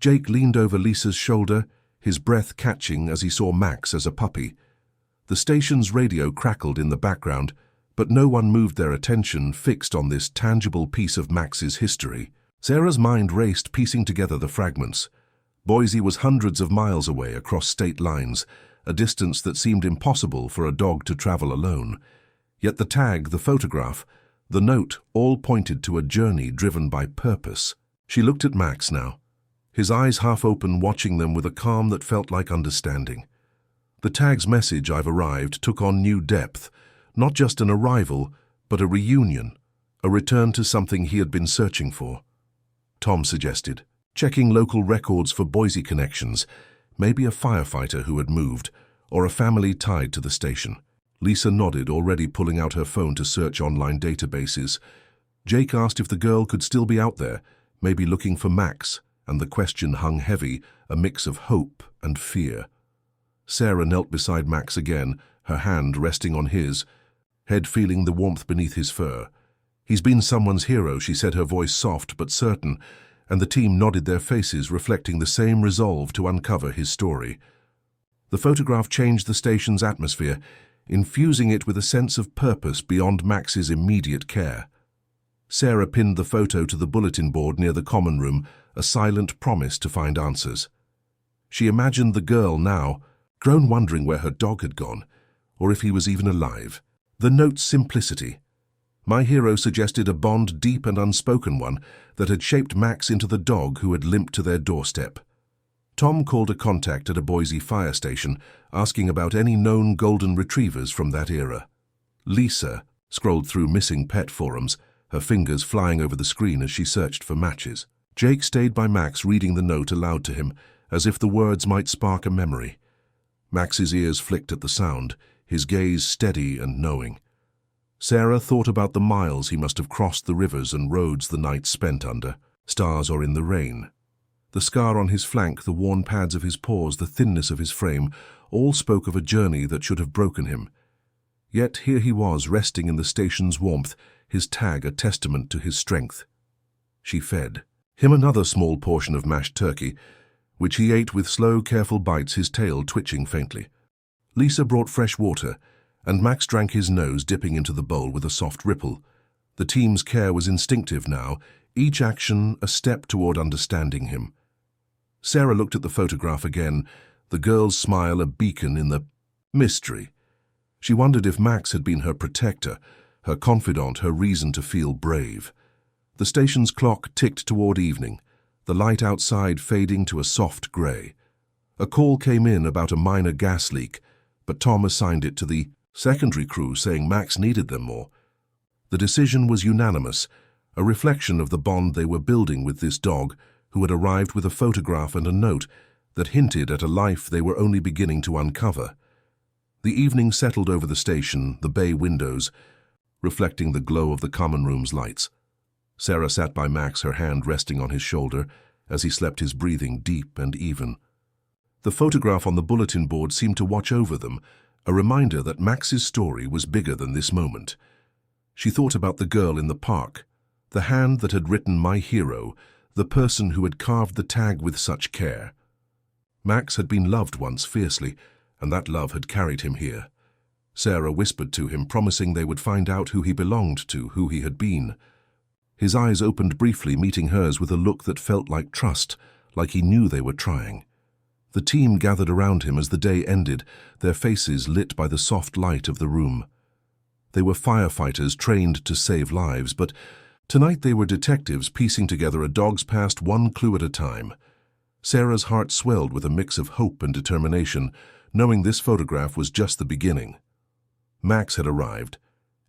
Jake leaned over Lisa's shoulder, his breath catching as he saw Max as a puppy. The station's radio crackled in the background, but no one moved, their attention fixed on this tangible piece of Max's history. Sarah's mind raced, piecing together the fragments. Boise was hundreds of miles away across state lines, a distance that seemed impossible for a dog to travel alone. Yet the tag, the photograph, the note, all pointed to a journey driven by purpose. She looked at Max now, his eyes half open, watching them with a calm that felt like understanding. The tag's message, "I've arrived," took on new depth, not just an arrival, but a reunion, a return to something he had been searching for. Tom suggested, checking local records for Boise connections, maybe a firefighter who had moved, or a family tied to the station. Lisa nodded, already pulling out her phone to search online databases. Jake asked if the girl could still be out there, maybe looking for Max, and the question hung heavy, a mix of hope and fear. Sarah knelt beside Max again, her hand resting on his, head feeling the warmth beneath his fur. "He's been someone's hero," she said, her voice soft but certain, and the team nodded, their faces reflecting the same resolve to uncover his story. The photograph changed the station's atmosphere, infusing it with a sense of purpose beyond Max's immediate care. Sarah pinned the photo to the bulletin board near the common room, a silent promise to find answers. She imagined the girl now, grown, wondering where her dog had gone, or if he was even alive. The note's simplicity. My hero suggested a bond, deep and unspoken one, that had shaped Max into the dog who had limped to their doorstep. Tom called a contact at a Boise fire station, asking about any known golden retrievers from that era. Lisa scrolled through missing pet forums, her fingers flying over the screen as she searched for matches. Jake stayed by Max, reading the note aloud to him, as if the words might spark a memory. Max's ears flicked at the sound, his gaze steady and knowing. Sarah thought about the miles he must have crossed, the rivers and roads the night spent under stars or in the rain. The scar on his flank, the worn pads of his paws, the thinness of his frame, all spoke of a journey that should have broken him. Yet here he was, resting in the station's warmth, his tag a testament to his strength. She fed him another small portion of mashed turkey, which he ate with slow, careful bites, his tail twitching faintly. Lisa brought fresh water, and Max drank his nose, dipping into the bowl with a soft ripple. The team's care was instinctive now, each action a step toward understanding him. Sarah looked at the photograph again, the girl's smile a beacon in the mystery. She wondered if Max had been her protector, her confidant, her reason to feel brave. The station's clock ticked toward evening, the light outside fading to a soft grey. A call came in about a minor gas leak, but Tom assigned it to the secondary crew, saying Max needed them more. The decision was unanimous, a reflection of the bond they were building with this dog, who had arrived with a photograph and a note that hinted at a life they were only beginning to uncover. The evening settled over the station, the bay windows, reflecting the glow of the common room's lights. Sarah sat by Max, her hand resting on his shoulder, as he slept, his breathing deep and even. The photograph on the bulletin board seemed to watch over them, a reminder that Max's story was bigger than this moment. She thought about the girl in the park, the hand that had written "My hero," the person who had carved the tag with such care. Max had been loved once fiercely, and that love had carried him here. Sarah whispered to him, promising they would find out who he belonged to, who he had been. His eyes opened briefly, meeting hers with a look that felt like trust, like he knew they were trying. The team gathered around him as the day ended, their faces lit by the soft light of the room. They were firefighters trained to save lives, but tonight they were detectives piecing together a dog's past, one clue at a time. Sarah's heart swelled with a mix of hope and determination, knowing this photograph was just the beginning. Max had arrived,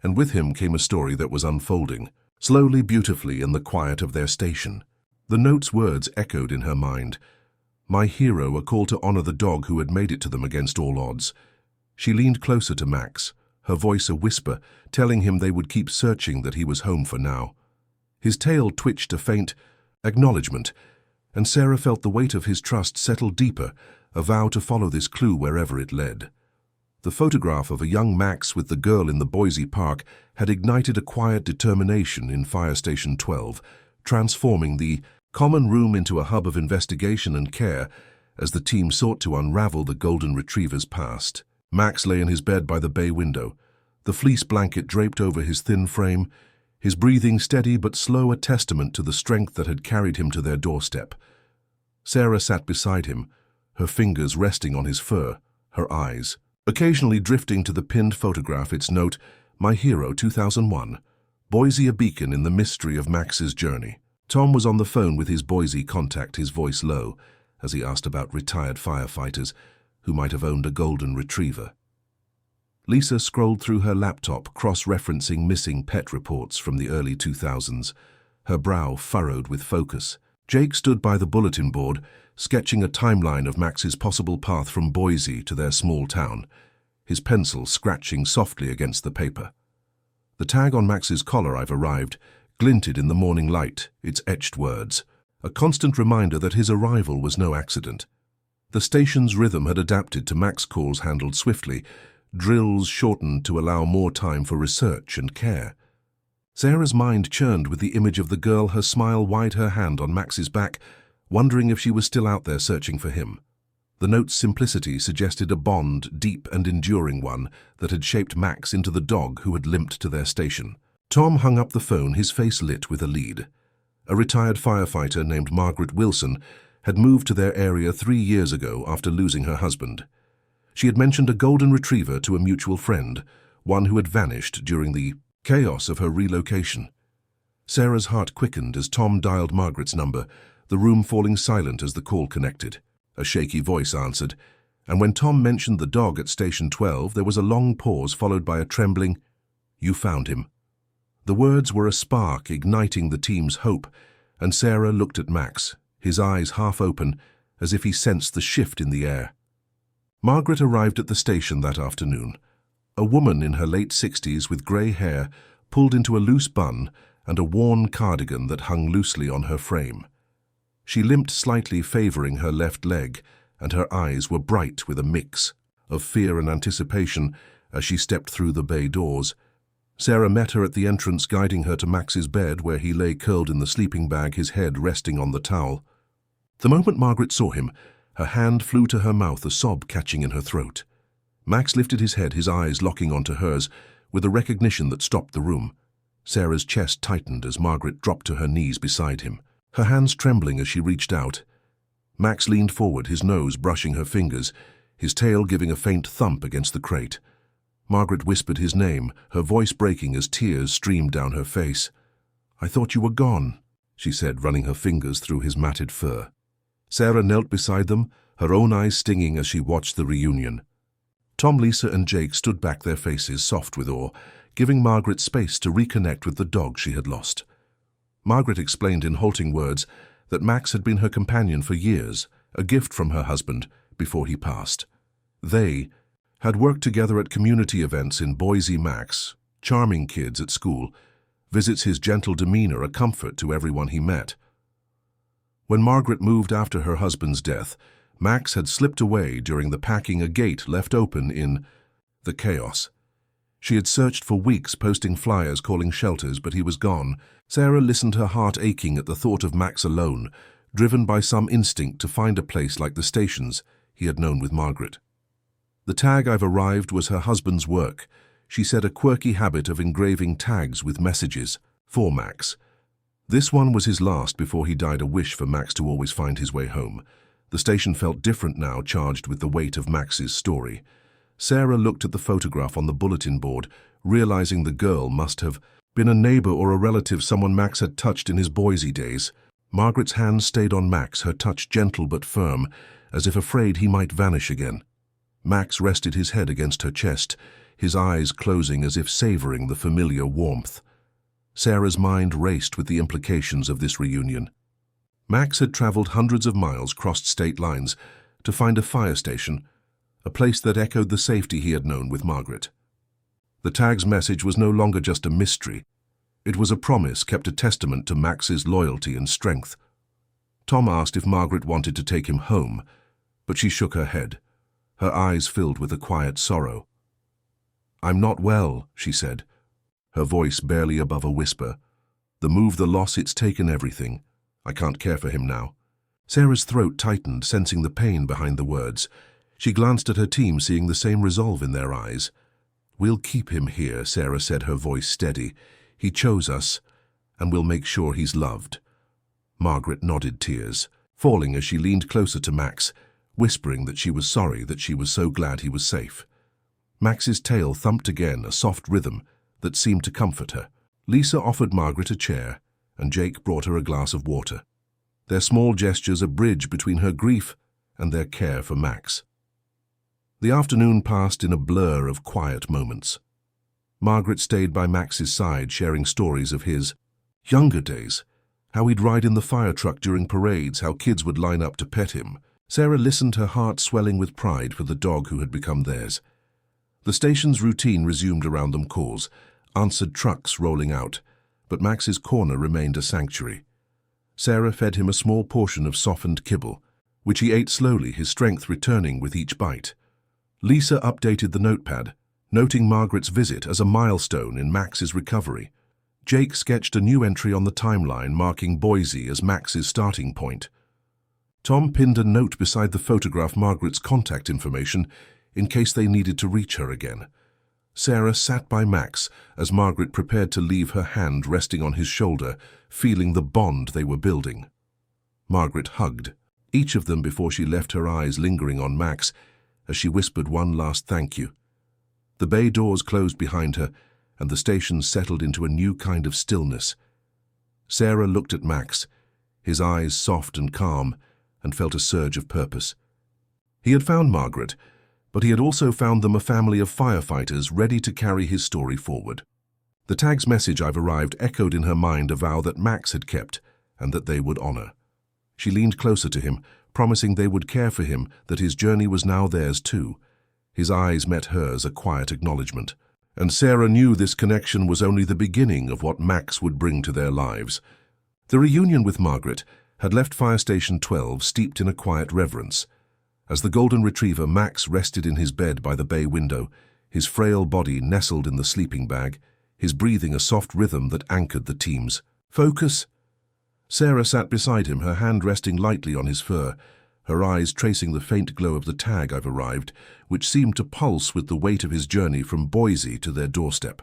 and with him came a story that was unfolding, slowly, beautifully, in the quiet of their station. The note's words echoed in her mind. My hero, a call to honor the dog who had made it to them against all odds. She leaned closer to Max, her voice a whisper, telling him they would keep searching, that he was home for now. His tail twitched a faint acknowledgement, and Sarah felt the weight of his trust settle deeper, a vow to follow this clue wherever it led. The photograph of a young Max with the girl in the Boise park had ignited a quiet determination in Fire Station 12, transforming the common room into a hub of investigation and care as the team sought to unravel the golden retriever's past. Max lay in his bed by the bay window, the fleece blanket draped over his thin frame, his breathing steady but slow, a testament to the strength that had carried him to their doorstep. Sarah sat beside him, her fingers resting on his fur, her eyes occasionally drifting to the pinned photograph, its note, My hero, 2001, Boise, a beacon in the mystery of Max's journey. Tom was on the phone with his Boise contact, his voice low, as he asked about retired firefighters who might have owned a golden retriever. Lisa scrolled through her laptop, cross-referencing missing pet reports from the early 2000s, her brow furrowed with focus. Jake stood by the bulletin board, sketching a timeline of Max's possible path from Boise to their small town, his pencil scratching softly against the paper. The tag on Max's collar, I've arrived, glinted in the morning light, its etched words, a constant reminder that his arrival was no accident. The station's rhythm had adapted to Max calls handled swiftly, drills shortened to allow more time for research and care. Sarah's mind churned with the image of the girl, her smile wide, her hand on Max's back, wondering if she was still out there searching for him. The note's simplicity suggested a bond, deep and enduring one, that had shaped Max into the dog who had limped to their station. Tom hung up the phone, his face lit with a lead. A retired firefighter named Margaret Wilson had moved to their area 3 years ago after losing her husband. She had mentioned a golden retriever to a mutual friend, one who had vanished during the chaos of her relocation. Sarah's heart quickened as Tom dialed Margaret's number, the room falling silent as the call connected. a shaky voice answered, and when Tom mentioned the dog at Station 12, there was a long pause followed by a trembling, "You found him." The words were a spark igniting the team's hope, and Sarah looked at Max, his eyes half open, as if he sensed the shift in the air. Margaret arrived at the station that afternoon. A woman in her late 60s with grey hair pulled into a loose bun and a worn cardigan that hung loosely on her frame. She limped slightly, favoring her left leg, and her eyes were bright with a mix of fear and anticipation as she stepped through the bay doors. Sarah met her at the entrance, guiding her to Max's bed, where he lay curled in the sleeping bag, his head resting on the towel. The moment Margaret saw him, her hand flew to her mouth, a sob catching in her throat. Max lifted his head, his eyes locking onto hers, with a recognition that stopped the room. Sarah's chest tightened as Margaret dropped to her knees beside him, her hands trembling as she reached out. Max leaned forward, his nose brushing her fingers, his tail giving a faint thump against the crate. Margaret whispered his name, her voice breaking as tears streamed down her face. "I thought you were gone," she said, running her fingers through his matted fur. Sarah knelt beside them, her own eyes stinging as she watched the reunion. Tom, Lisa, and Jake stood back, their faces soft with awe, giving Margaret space to reconnect with the dog she had lost. Margaret explained in halting words that Max had been her companion for years, a gift from her husband before he passed. They had worked together at community events in Boise. Max, charming kids at school, visits, his gentle demeanor a comfort to everyone he met. When Margaret moved after her husband's death, Max had slipped away during the packing, a gate left open in the chaos. She had searched for weeks, posting flyers calling shelters, but he was gone. Sarah listened, her heart aching at the thought of Max alone, driven by some instinct to find a place like the stations he had known with Margaret. The tag "I've arrived" was her husband's work. She said, a quirky habit of engraving tags with messages for Max. This one was his last before he died, a wish for Max to always find his way home. The station felt different now, charged with the weight of Max's story. Sarah looked at the photograph on the bulletin board, realizing the girl must have been a neighbor or a relative, someone Max had touched in his Boise days. Margaret's hand stayed on Max, her touch gentle but firm, as if afraid he might vanish again. Max rested his head against her chest, his eyes closing as if savoring the familiar warmth. Sarah's mind raced with the implications of this reunion. Max had traveled hundreds of miles, crossed state lines, to find a fire station, a place that echoed the safety he had known with Margaret. The tag's message was no longer just a mystery. It was a promise, kept, a testament to Max's loyalty and strength. Tom asked if Margaret wanted to take him home, but she shook her head, her eyes filled with a quiet sorrow. "I'm not well," she said, her voice barely above a whisper. "The move, the loss, it's taken everything. I can't care for him now." Sarah's throat tightened, sensing the pain behind the words. She glanced at her team, seeing the same resolve in their eyes. "We'll keep him here," Sarah said, her voice steady. "He chose us, and we'll make sure he's loved." Margaret nodded, tears falling as she leaned closer to Max, whispering that she was sorry, that she was so glad he was safe. Max's tail thumped again, a soft rhythm that seemed to comfort her. Lisa offered Margaret a chair, and Jake brought her a glass of water. Their small gestures a bridge between her grief and their care for Max. The afternoon passed in a blur of quiet moments. Margaret stayed by Max's side, sharing stories of his younger days, how he'd ride in the fire truck during parades, how kids would line up to pet him. Sarah listened, her heart swelling with pride for the dog who had become theirs. The station's routine resumed around them, calls, answered, trucks rolling out, but Max's corner remained a sanctuary. Sarah fed him a small portion of softened kibble, which he ate slowly, his strength returning with each bite. Lisa updated the notepad, noting Margaret's visit as a milestone in Max's recovery. Jake sketched a new entry on the timeline, marking Boise as Max's starting point. Tom pinned a note beside the photograph, Margaret's contact information, in case they needed to reach her again. Sarah sat by Max as Margaret prepared to leave, her hand resting on his shoulder, feeling the bond they were building. Margaret hugged each of them before she left, her eyes lingering on Max as she whispered one last thank you. The bay doors closed behind her, and the station settled into a new kind of stillness. Sarah looked at Max, his eyes soft and calm, and felt a surge of purpose. He had found Margaret, but he had also found them a family of firefighters ready to carry his story forward. The tag's message, "I've arrived," echoed in her mind a vow that Max had kept and that they would honor. She leaned closer to him, promising they would care for him, that his journey was now theirs too. His eyes met hers, a quiet acknowledgement. And Sarah knew this connection was only the beginning of what Max would bring to their lives. The reunion with Margaret had left Fire Station 12 steeped in a quiet reverence. As the golden retriever Max rested in his bed by the bay window, his frail body nestled in the sleeping bag, his breathing a soft rhythm that anchored the team's. "Focus!" Sarah sat beside him, her hand resting lightly on his fur, her eyes tracing the faint glow of the tag, "I've arrived," which seemed to pulse with the weight of his journey from Boise to their doorstep.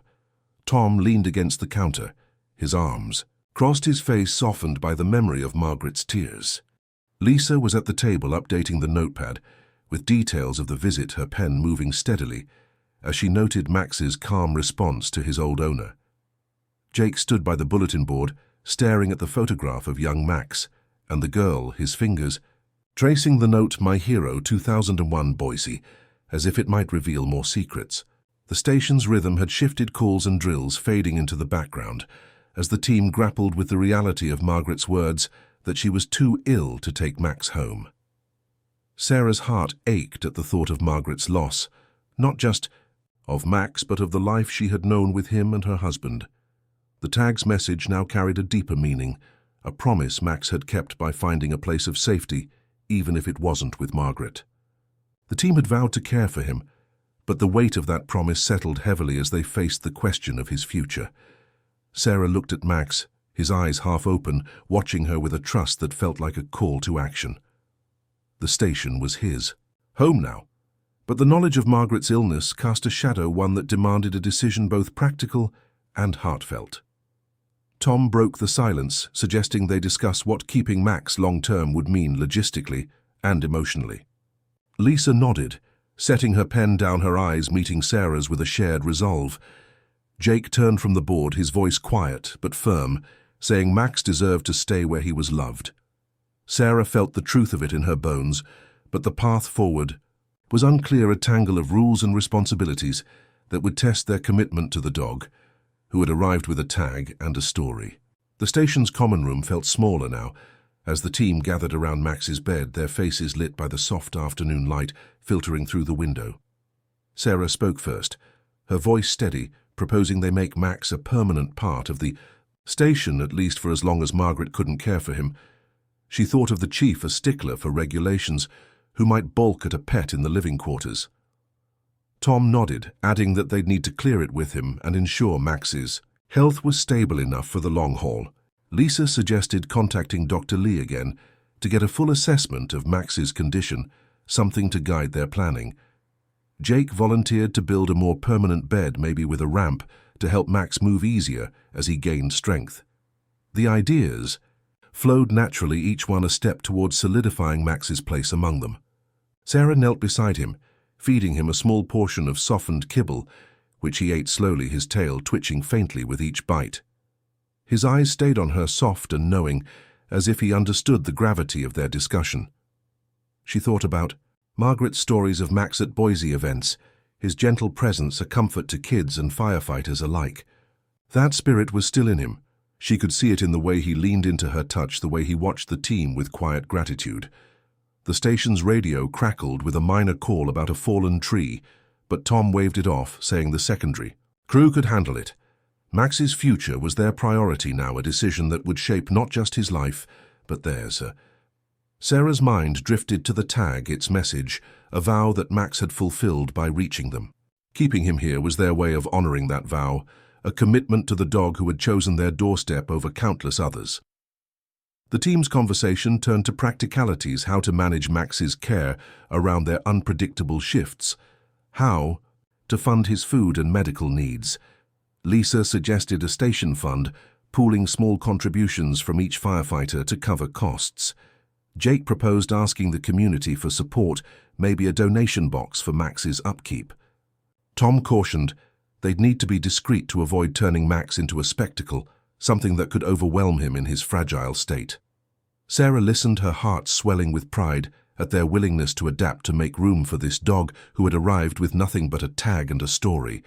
Tom leaned against the counter, his arms crossed, his face softened by the memory of Margaret's tears. Lisa was at the table updating the notepad, with details of the visit, her pen moving steadily, as she noted Max's calm response to his old owner. Jake stood by the bulletin board, staring at the photograph of young Max, and the girl, his fingers tracing the note, "My hero, 2001 Boise," as if it might reveal more secrets. The station's rhythm had shifted, calls and drills fading into the background, as the team grappled with the reality of Margaret's words that she was too ill to take Max home. Sarah's heart ached at the thought of Margaret's loss, not just of Max, but of the life she had known with him and her husband. The tag's message now carried a deeper meaning, a promise Max had kept by finding a place of safety, even if it wasn't with Margaret. The team had vowed to care for him, but the weight of that promise settled heavily as they faced the question of his future. Sarah looked at Max, his eyes half open, watching her with a trust that felt like a call to action. The station was his home now, but the knowledge of Margaret's illness cast a shadow, one that demanded a decision both practical and heartfelt. Tom broke the silence, suggesting they discuss what keeping Max long-term would mean logistically and emotionally. Lisa nodded, setting her pen down, her eyes meeting Sarah's with a shared resolve. Jake turned from the board, his voice quiet but firm, saying Max deserved to stay where he was loved. Sarah felt the truth of it in her bones, but the path forward was unclear, a tangle of rules and responsibilities that would test their commitment to the dog, who had arrived with a tag and a story. The station's common room felt smaller now, as the team gathered around Max's bed, their faces lit by the soft afternoon light filtering through the window. Sarah spoke first, her voice steady, proposing they make Max a permanent part of the station, at least for as long as Margaret couldn't care for him. She thought of the chief, a stickler for regulations, who might balk at a pet in the living quarters. Tom nodded, adding that they'd need to clear it with him and ensure Max's health was stable enough for the long haul. Lisa suggested contacting Dr. Lee again to get a full assessment of Max's condition, something to guide their planning. Jake volunteered to build a more permanent bed, maybe with a ramp, to help Max move easier as he gained strength. The ideas flowed naturally, each one a step towards solidifying Max's place among them. Sarah knelt beside him, feeding him a small portion of softened kibble, which he ate slowly, his tail twitching faintly with each bite. His eyes stayed on her, soft and knowing, as if he understood the gravity of their discussion. She thought about Margaret's stories of Max at Boise events, his gentle presence a comfort to kids and firefighters alike. That spirit was still in him. She could see it in the way he leaned into her touch, the way he watched the team with quiet gratitude. The station's radio crackled with a minor call about a fallen tree, but Tom waved it off, saying the secondary crew could handle it. Max's future was their priority now, a decision that would shape not just his life, but theirs. Sarah's mind drifted to the tag, its message, a vow that Max had fulfilled by reaching them. Keeping him here was their way of honoring that vow, a commitment to the dog who had chosen their doorstep over countless others. The team's conversation turned to practicalities, how to manage Max's care around their unpredictable shifts, how to fund his food and medical needs. Lisa suggested a station fund, pooling small contributions from each firefighter to cover costs. Jake proposed asking the community for support, maybe a donation box for Max's upkeep. Tom cautioned they'd need to be discreet to avoid turning Max into a spectacle, something that could overwhelm him in his fragile state. Sarah listened, her heart swelling with pride at their willingness to adapt to make room for this dog who had arrived with nothing but a tag and a story.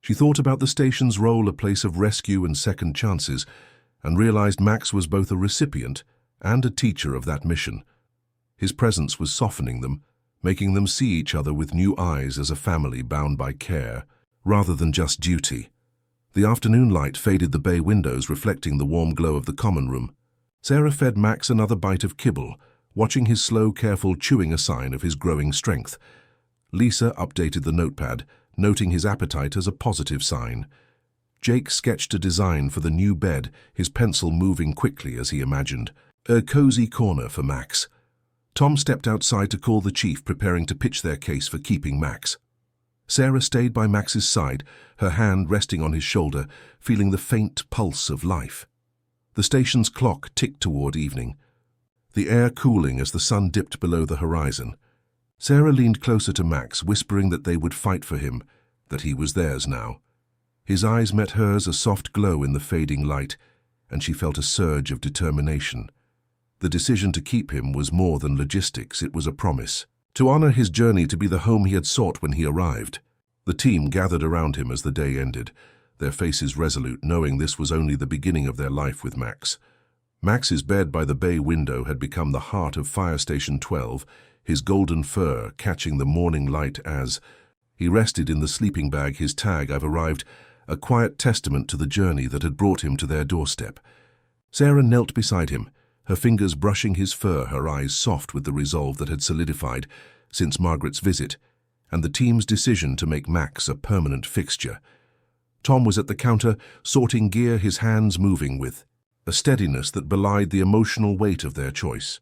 She thought about the station's role, a place of rescue and second chances, and realized Max was both a recipient and a teacher of that mission. His presence was softening them, making them see each other with new eyes as a family bound by care, rather than just duty. The afternoon light faded the bay windows, reflecting the warm glow of the common room. Sarah fed Max another bite of kibble, watching his slow, careful chewing, a sign of his growing strength. Lisa updated the notepad, noting his appetite as a positive sign. Jake sketched a design for the new bed, his pencil moving quickly as he imagined. A cozy corner for Max. Tom stepped outside to call the chief, preparing to pitch their case for keeping Max. Sarah stayed by Max's side, her hand resting on his shoulder, feeling the faint pulse of life. The station's clock ticked toward evening, the air cooling as the sun dipped below the horizon. Sarah leaned closer to Max, whispering that they would fight for him, that he was theirs now. His eyes met hers, a soft glow in the fading light, and she felt a surge of determination. The decision to keep him was more than logistics, it was a promise. To honor his journey to be the home he had sought when he arrived. The team gathered around him as the day ended, their faces resolute, knowing this was only the beginning of their life with Max. Max's bed by the bay window had become the heart of Fire Station 12, his golden fur catching the morning light as he rested in the sleeping bag, his tag, "I've arrived," a quiet testament to the journey that had brought him to their doorstep. Sarah knelt beside him, her fingers brushing his fur, her eyes soft with the resolve that had solidified since Margaret's visit, and the team's decision to make Max a permanent fixture. Tom was at the counter, sorting gear, his hands moving with a steadiness that belied the emotional weight of their choice.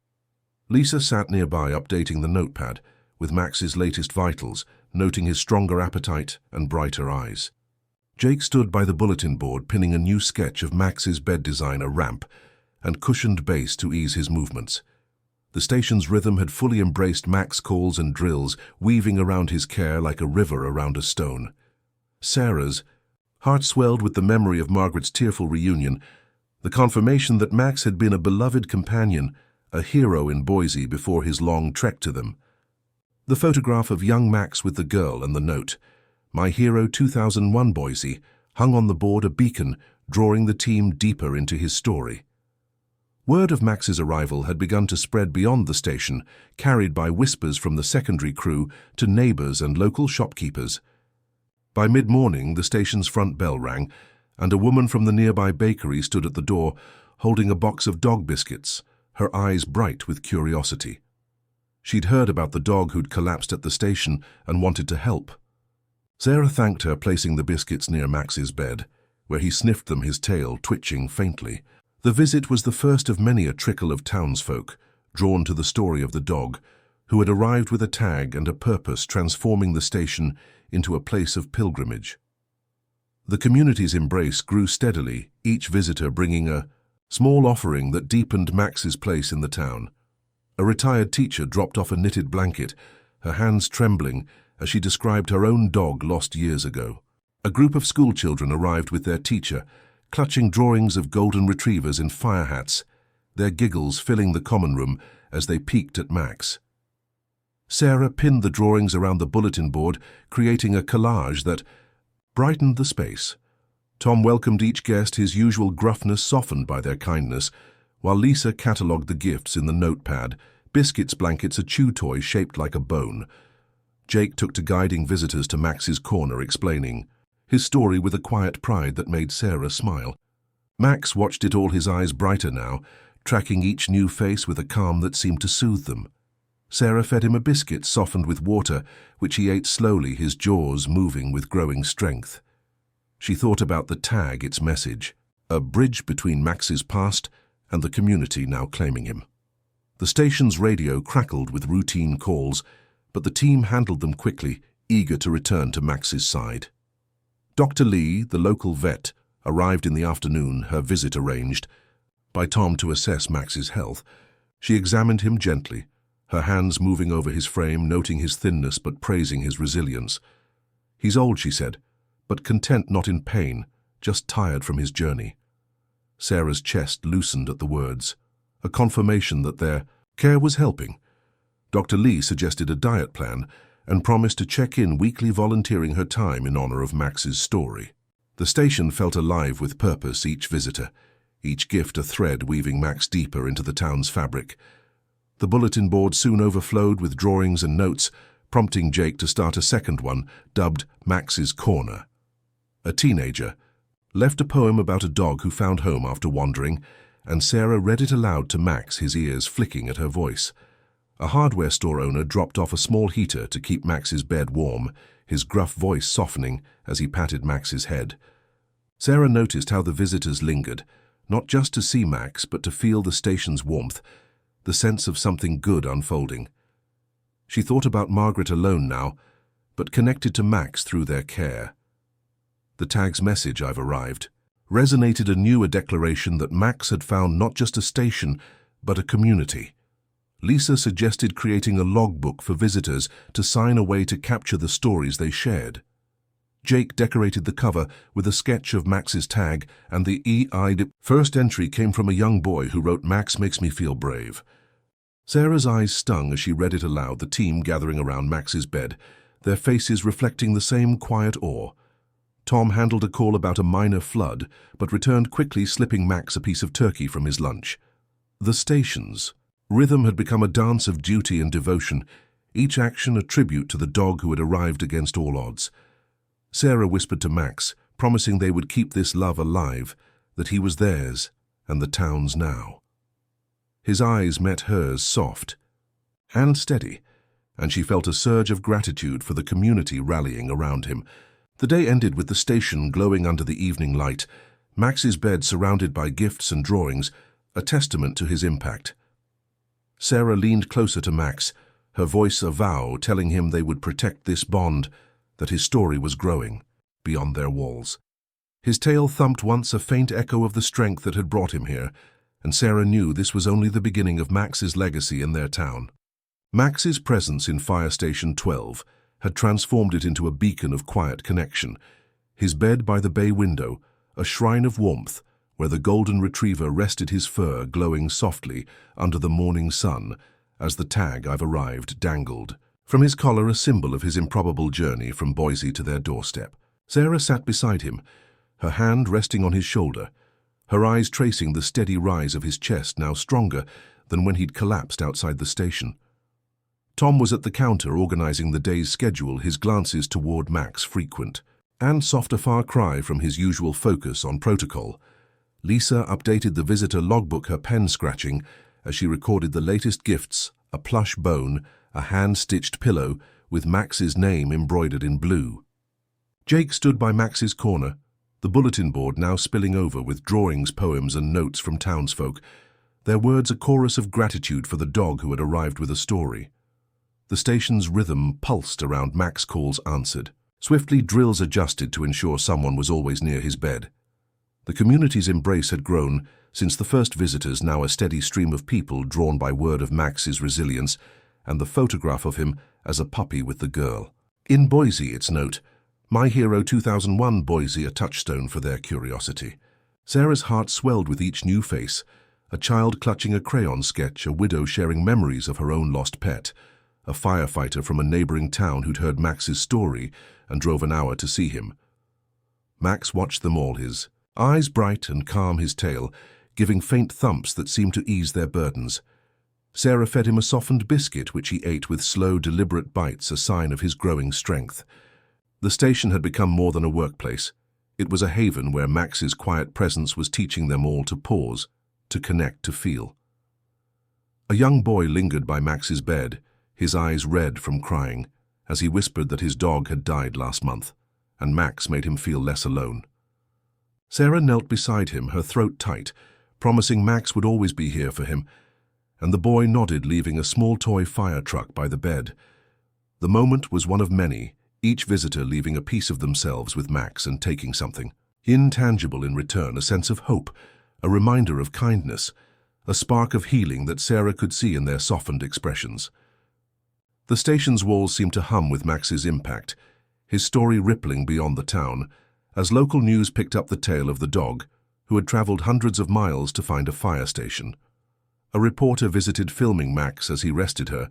Lisa sat nearby, updating the notepad with Max's latest vitals, noting his stronger appetite and brighter eyes. Jake stood by the bulletin board, pinning a new sketch of Max's bed design, a ramp and cushioned base to ease his movements. The station's rhythm had fully embraced Max's calls and drills, weaving around his care like a river around a stone. Sarah's heart swelled with the memory of Margaret's tearful reunion, the confirmation that Max had been a beloved companion, a hero in Boise before his long trek to them. The photograph of young Max with the girl and the note, "My hero 2001 Boise," hung on the board, a beacon, drawing the team deeper into his story. Word of Max's arrival had begun to spread beyond the station, carried by whispers from the secondary crew to neighbors and local shopkeepers. By mid-morning, the station's front bell rang, and a woman from the nearby bakery stood at the door, holding a box of dog biscuits, her eyes bright with curiosity. She'd heard about the dog who'd collapsed at the station and wanted to help. Sarah thanked her, placing the biscuits near Max's bed, where he sniffed them, his tail twitching faintly. The visit was the first of many, a trickle of townsfolk, drawn to the story of the dog, who had arrived with a tag and a purpose, transforming the station into a place of pilgrimage. The community's embrace grew steadily, each visitor bringing a small offering that deepened Max's place in the town. A retired teacher dropped off a knitted blanket, her hands trembling as she described her own dog lost years ago. A group of schoolchildren arrived with their teacher, clutching drawings of golden retrievers in fire hats, their giggles filling the common room as they peeked at Max. Sarah pinned the drawings around the bulletin board, creating a collage that brightened the space. Tom welcomed each guest, his usual gruffness softened by their kindness, while Lisa catalogued the gifts in the notepad, biscuits, blankets, a chew toy shaped like a bone. Jake took to guiding visitors to Max's corner, explaining his story with a quiet pride that made Sarah smile. Max watched it all, his eyes brighter now, tracking each new face with a calm that seemed to soothe them. Sarah fed him a biscuit softened with water, which he ate slowly, his jaws moving with growing strength. She thought about the tag, its message, a bridge between Max's past and the community now claiming him. The station's radio crackled with routine calls, but the team handled them quickly, eager to return to Max's side. Dr. Lee, the local vet, arrived in the afternoon, her visit arranged by Tom to assess Max's health. She examined him gently, her hands moving over his frame, noting his thinness but praising his resilience. "He's old," she said, "but content, not in pain, just tired from his journey." Sarah's chest loosened at the words, a confirmation that their care was helping. Dr. Lee suggested a diet plan and promised to check in weekly, volunteering her time in honor of Max's story. The station felt alive with purpose, each visitor, each gift a thread weaving Max deeper into the town's fabric. The bulletin board soon overflowed with drawings and notes, prompting Jake to start a second one, dubbed Max's Corner. A teenager left a poem about a dog who found home after wandering, and Sarah read it aloud to Max, his ears flicking at her voice. A hardware store owner dropped off a small heater to keep Max's bed warm, his gruff voice softening as he patted Max's head. Sarah noticed how the visitors lingered, not just to see Max, but to feel the station's warmth, the sense of something good unfolding. She thought about Margaret alone now, but connected to Max through their care. The tag's message, "I've arrived," resonated anew, a declaration that Max had found not just a station, but a community. Lisa suggested creating a logbook for visitors to sign away to capture the stories they shared. Jake decorated the cover with a sketch of Max's tag, and the EI'd first entry came from a young boy who wrote, "Max makes me feel brave." Sarah's eyes stung as she read it aloud, the team gathering around Max's bed, their faces reflecting the same quiet awe. Tom handled a call about a minor flood, but returned quickly, slipping Max a piece of turkey from his lunch. The station's rhythm had become a dance of duty and devotion, each action a tribute to the dog who had arrived against all odds. Sarah whispered to Max, promising they would keep this love alive, that he was theirs and the town's now. His eyes met hers, soft and steady, and she felt a surge of gratitude for the community rallying around him. The day ended with the station glowing under the evening light, Max's bed surrounded by gifts and drawings, a testament to his impact. Sarah leaned closer to Max, her voice a vow, telling him they would protect this bond, that his story was growing beyond their walls. His tail thumped once, a faint echo of the strength that had brought him here, and Sarah knew this was only the beginning of Max's legacy in their town. Max's presence in Fire Station 12 had transformed it into a beacon of quiet connection. His bed by the bay window, a shrine of warmth, where the golden retriever rested his fur glowing softly under the morning sun as the tag, "I've arrived," dangled. From his collar, a symbol of his improbable journey from Boise to their doorstep. Sarah sat beside him, her hand resting on his shoulder, her eyes tracing the steady rise of his chest, now stronger than when he'd collapsed outside the station. Tom was at the counter organizing the day's schedule, his glances toward Max frequent, and soft, a far cry from his usual focus on protocol. Lisa updated the visitor logbook, her pen scratching as she recorded the latest gifts, a plush bone, a hand-stitched pillow with Max's name embroidered in blue. Jake stood by Max's corner, the bulletin board now spilling over with drawings, poems, and notes from townsfolk, their words a chorus of gratitude for the dog who had arrived with a story. The station's rhythm pulsed around Max, calls answered. Swiftly, drills adjusted to ensure someone was always near his bed. The community's embrace had grown since the first visitors, now a steady stream of people drawn by word of Max's resilience and the photograph of him as a puppy with the girl. In Boise, its note, "My Hero 2001 Boise," a touchstone for their curiosity. Sarah's heart swelled with each new face, a child clutching a crayon sketch, a widow sharing memories of her own lost pet, a firefighter from a neighboring town who'd heard Max's story and drove an hour to see him. Max watched them all, his eyes bright and calm, his tail giving faint thumps that seemed to ease their burdens. Sarah fed him a softened biscuit, which he ate with slow, deliberate bites, a sign of his growing strength. The station had become more than a workplace. It was a haven where Max's quiet presence was teaching them all to pause, to connect, to feel. A young boy lingered by Max's bed, his eyes red from crying, as he whispered that his dog had died last month, and Max made him feel less alone. Sarah knelt beside him, her throat tight, promising Max would always be here for him, and the boy nodded, leaving a small toy fire truck by the bed. The moment was one of many, each visitor leaving a piece of themselves with Max and taking something intangible in return, a sense of hope, a reminder of kindness, a spark of healing that Sarah could see in their softened expressions. The station's walls seemed to hum with Max's impact, his story rippling beyond the town, as local news picked up the tale of the dog, who had traveled hundreds of miles to find a fire station. A reporter visited, filming Max as he rested her,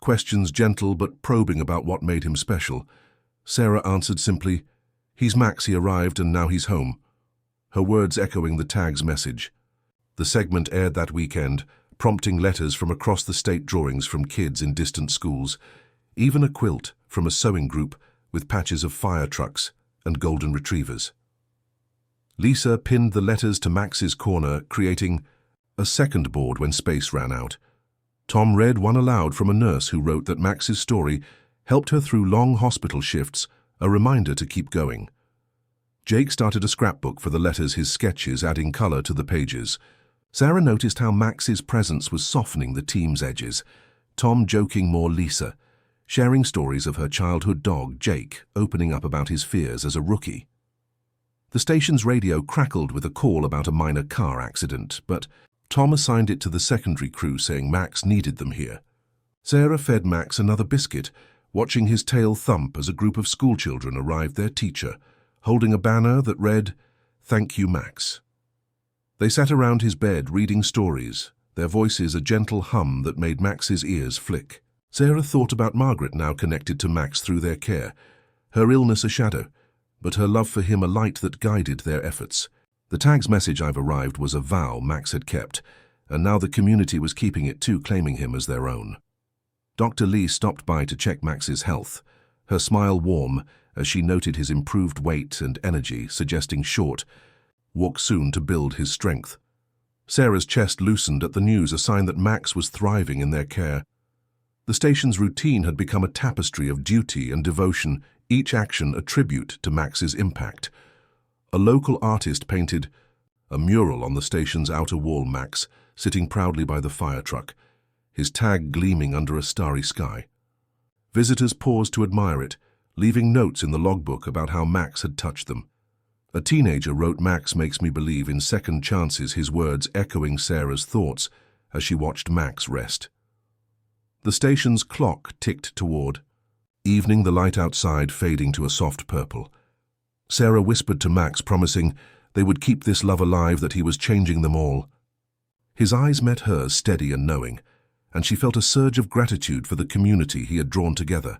questions gentle but probing about what made him special. Sarah answered simply, "He's Max, he arrived and now he's home," her words echoing the tag's message. The segment aired that weekend, prompting letters from across the state, drawings from kids in distant schools, even a quilt from a sewing group with patches of fire trucks and golden retrievers. Lisa pinned the letters to Max's corner, creating a second board when space ran out. Tom read one aloud from a nurse who wrote that Max's story helped her through long hospital shifts, a reminder to keep going. Jake started a scrapbook for the letters, his sketches adding color to the pages. Sarah noticed how Max's presence was softening the team's edges, Tom joking more, Lisa sharing stories of her childhood dog, Jake, opening up about his fears as a rookie. The station's radio crackled with a call about a minor car accident, but Tom assigned it to the secondary crew, saying Max needed them here. Sarah fed Max another biscuit, watching his tail thump as a group of schoolchildren arrived their teacher, holding a banner that read, "Thank you, Max." They sat around his bed reading stories, their voices a gentle hum that made Max's ears flick. Sarah thought about Margaret, now connected to Max through their care, her illness a shadow, but her love for him a light that guided their efforts. The tag's message, "I've arrived," was a vow Max had kept, and now the community was keeping it too, claiming him as their own. Dr. Lee stopped by to check Max's health, her smile warm as she noted his improved weight and energy, suggesting short walk soon to build his strength. Sarah's chest loosened at the news, a sign that Max was thriving in their care. The station's routine had become a tapestry of duty and devotion, each action a tribute to Max's impact. A local artist painted a mural on the station's outer wall, Max sitting proudly by the fire truck, his tag gleaming under a starry sky. Visitors paused to admire it, leaving notes in the logbook about how Max had touched them. A teenager wrote, "Max makes me believe in second chances," his words echoing Sarah's thoughts as she watched Max rest. The station's clock ticked toward evening, the light outside fading to a soft purple. Sarah whispered to Max, promising they would keep this love alive, that he was changing them all. His eyes met hers, steady and knowing, and she felt a surge of gratitude for the community he had drawn together.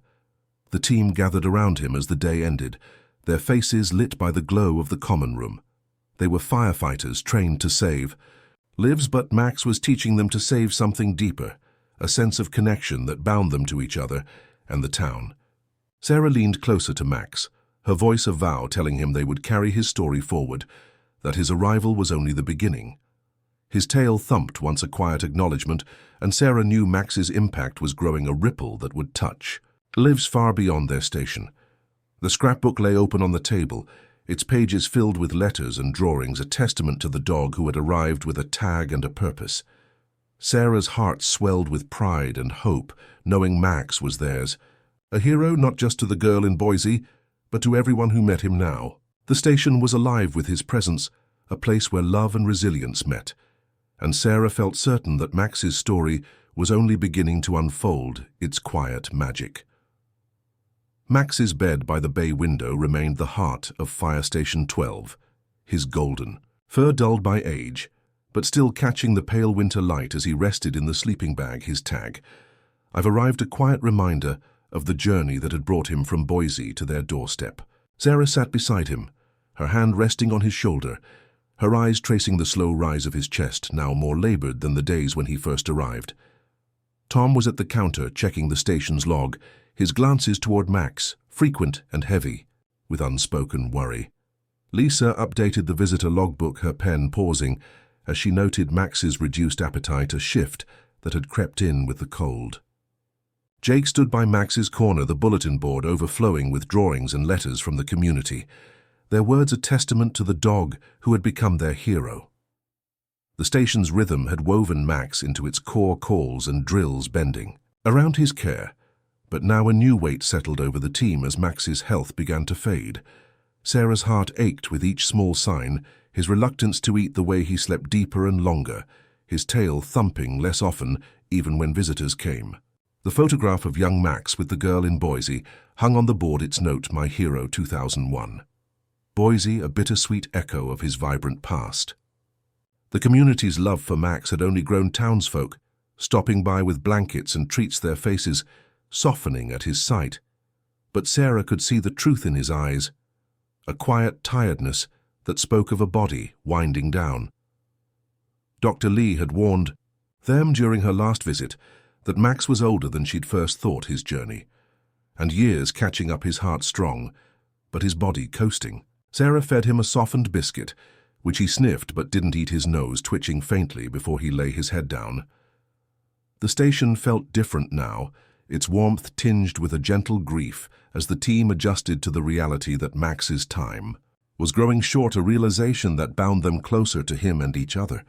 The team gathered around him as the day ended, their faces lit by the glow of the common room. They were firefighters trained to save lives, but Max was teaching them to save something deeper, a sense of connection that bound them to each other and the town. Sarah leaned closer to Max, her voice a vow, telling him they would carry his story forward, that his arrival was only the beginning. His tail thumped once, a quiet acknowledgement, and Sarah knew Max's impact was growing, a ripple that would touch lives far beyond their station. The scrapbook lay open on the table, its pages filled with letters and drawings, a testament to the dog who had arrived with a tag and a purpose. Sarah's heart swelled with pride and hope, knowing Max was theirs, a hero not just to the girl in Boise, but to everyone who met him now. The station was alive with his presence, a place where love and resilience met, and Sarah felt certain that Max's story was only beginning to unfold its quiet magic. Max's bed by the bay window remained the heart of Fire Station 12, his golden fur dulled by age, but still catching the pale winter light as he rested in the sleeping bag, his tag. "I've arrived," a quiet reminder of the journey that had brought him from Boise to their doorstep. Sarah sat beside him, her hand resting on his shoulder, her eyes tracing the slow rise of his chest, now more labored than the days when he first arrived. Tom was at the counter, checking the station's log, his glances toward Max, frequent and heavy, with unspoken worry. Lisa updated the visitor logbook, her pen pausing, as she noted Max's reduced appetite, a shift that had crept in with the cold. Jake stood by Max's corner, the bulletin board overflowing with drawings and letters from the community, their words a testament to the dog who had become their hero. The station's rhythm had woven Max into its core calls and drills, bending around his care, but now a new weight settled over the team as Max's health began to fade. Sarah's heart ached with each small sign, his reluctance to eat, the way he slept deeper and longer, his tail thumping less often even when visitors came. The photograph of young Max with the girl in Boise hung on the board, its note, "My hero 2001. Boise, a bittersweet echo of his vibrant past. The community's love for Max had only grown. Townsfolk stopping by with blankets and treats their faces, softening at his sight. But Sarah could see the truth in his eyes, a quiet tiredness that spoke of a body winding down. Dr. Lee had warned them during her last visit that Max was older than she'd first thought his journey, and years catching up his heart strong, but his body coasting. Sarah fed him a softened biscuit, which he sniffed but didn't eat, his nose twitching faintly before he lay his head down. The station felt different now, its warmth tinged with a gentle grief as the team adjusted to the reality that Max's time was growing short, a realization that bound them closer to him and each other.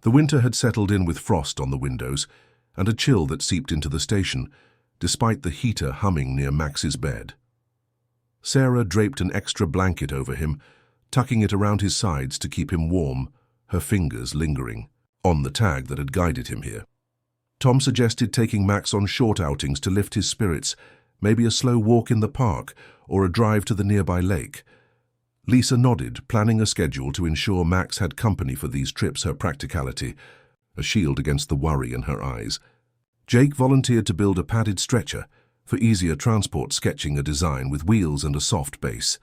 The winter had settled in with frost on the windows and a chill that seeped into the station, despite the heater humming near Max's bed. Sarah draped an extra blanket over him, tucking it around his sides to keep him warm, her fingers lingering on the tag that had guided him here. Tom suggested taking Max on short outings to lift his spirits, maybe a slow walk in the park or a drive to the nearby lake. Lisa nodded, planning a schedule to ensure Max had company for these trips, her practicality a shield against the worry in her eyes. Jake volunteered to build a padded stretcher for easier transport, sketching a design with wheels and a soft base.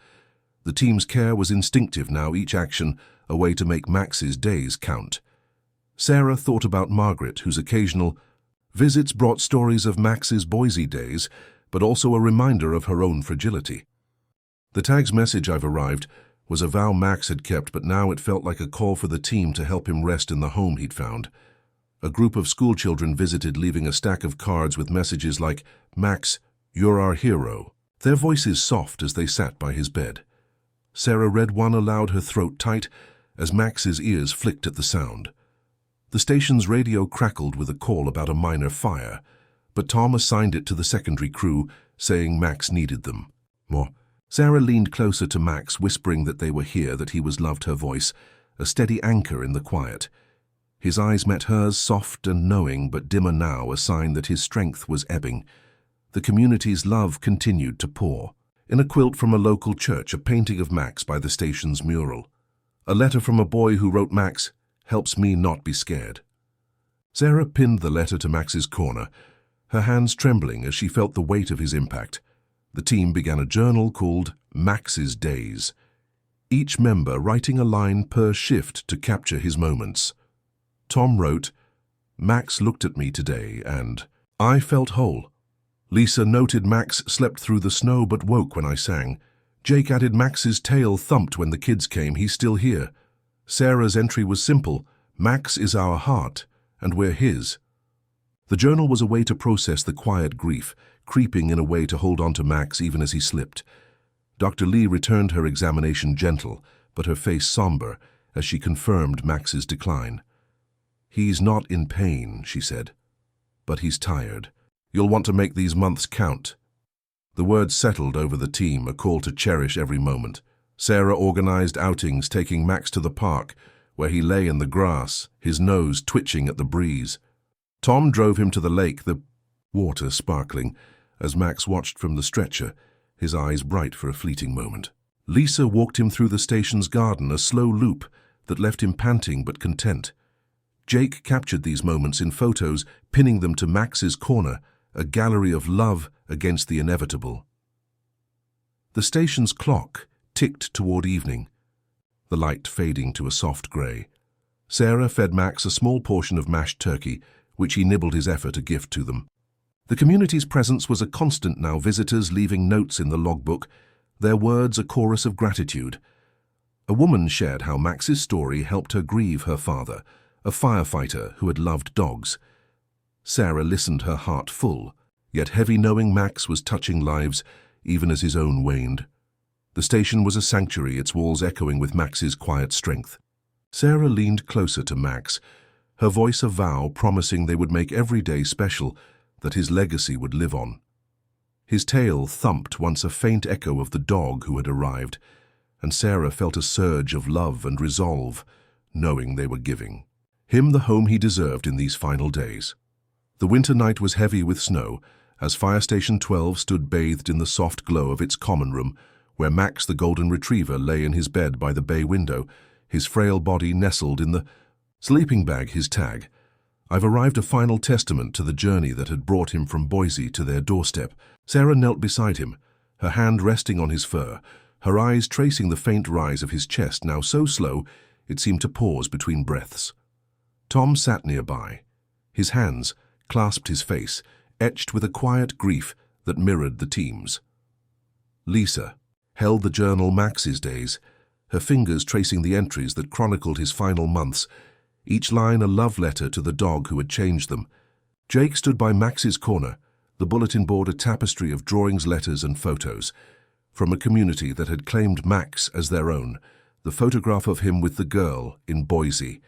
The team's care was instinctive now, each action a way to make Max's days count. Sarah thought about Margaret, whose occasional visits brought stories of Max's Boise days, but also a reminder of her own fragility. The tag's message, "I've arrived," was a vow Max had kept, but now it felt like a call for the team to help him rest in the home he'd found. A group of schoolchildren visited, leaving a stack of cards with messages like, "Max, you're our hero," their voices soft as they sat by his bed. Sarah read one aloud, her throat tight, as Max's ears flicked at the sound. The station's radio crackled with a call about a minor fire, but Tom assigned it to the secondary crew, saying Max needed them. More. Sarah leaned closer to Max, whispering that they were here, that he was loved, her voice a steady anchor in the quiet. His eyes met hers, soft and knowing, but dimmer now, a sign that his strength was ebbing. The community's love continued to pour. In a quilt from a local church, a painting of Max by the station's mural. A letter from a boy who wrote, "Max helps me not be scared." Sarah pinned the letter to Max's corner, her hands trembling as she felt the weight of his impact. The team began a journal called Max's Days, each member writing a line per shift to capture his moments. Tom wrote, "Max looked at me today and I felt whole." Lisa noted, "Max slept through the snow but woke when I sang." Jake added, "Max's tail thumped when the kids came, he's still here." Sarah's entry was simple, "Max is our heart and we're his." The journal was a way to process the quiet grief, creeping in a way to hold on to Max even as he slipped. Dr. Lee returned her examination gentle, but her face somber as she confirmed Max's decline. "He's not in pain," she said, "but he's tired. You'll want to make these months count." The words settled over the team, a call to cherish every moment. Sarah organized outings, taking Max to the park, where he lay in the grass, his nose twitching at the breeze. Tom drove him to the lake, the water sparkling, as Max watched from the stretcher, his eyes bright for a fleeting moment. Lisa walked him through the station's garden, a slow loop that left him panting but content. Jake captured these moments in photos, pinning them to Max's corner, a gallery of love against the inevitable. The station's clock ticked toward evening, the light fading to a soft grey. Sarah fed Max a small portion of mashed turkey, which he nibbled his effort a gift to them. The community's presence was a constant now, visitors leaving notes in the logbook, their words a chorus of gratitude. A woman shared how Max's story helped her grieve her father, a firefighter who had loved dogs. Sarah listened, her heart full, yet heavy, knowing Max was touching lives even as his own waned. The station was a sanctuary, its walls echoing with Max's quiet strength. Sarah leaned closer to Max, her voice a vow, promising they would make every day special, that his legacy would live on. His tail thumped, once a faint echo of the dog who had arrived, and Sarah felt a surge of love and resolve, knowing they were giving him the home he deserved in these final days. The winter night was heavy with snow, as Fire Station 12 stood bathed in the soft glow of its common room, where Max the golden retriever lay in his bed by the bay window, his frail body nestled in the sleeping bag, his tag I've arrived, a final testament to the journey that had brought him from Boise to their doorstep. Sarah knelt beside him, her hand resting on his fur, her eyes tracing the faint rise of his chest, now so slow it seemed to pause between breaths. Tom sat nearby. His hands clasped his face, etched with a quiet grief that mirrored the team's. Lisa held the journal Max's days, her fingers tracing the entries that chronicled his final months, each line a love letter to the dog who had changed them. Jake stood by Max's corner, the bulletin board a tapestry of drawings, letters, and photos. From a community that had claimed Max as their own, the photograph of him with the girl in Boise.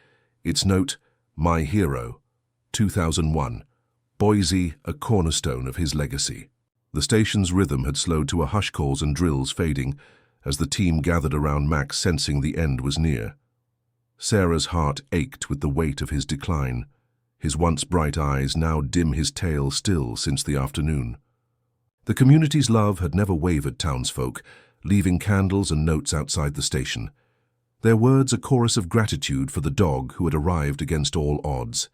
Its note, "My hero, 2001. Boise, a cornerstone of his legacy." The station's rhythm had slowed to a hush, calls and drills fading as the team gathered around Max, sensing the end was near. Sarah's heart ached with the weight of his decline, his once bright eyes now dim, his tale still since the afternoon. The community's love had never wavered, townsfolk, leaving candles and notes outside the station. Their words a chorus of gratitude for the dog who had arrived against all odds.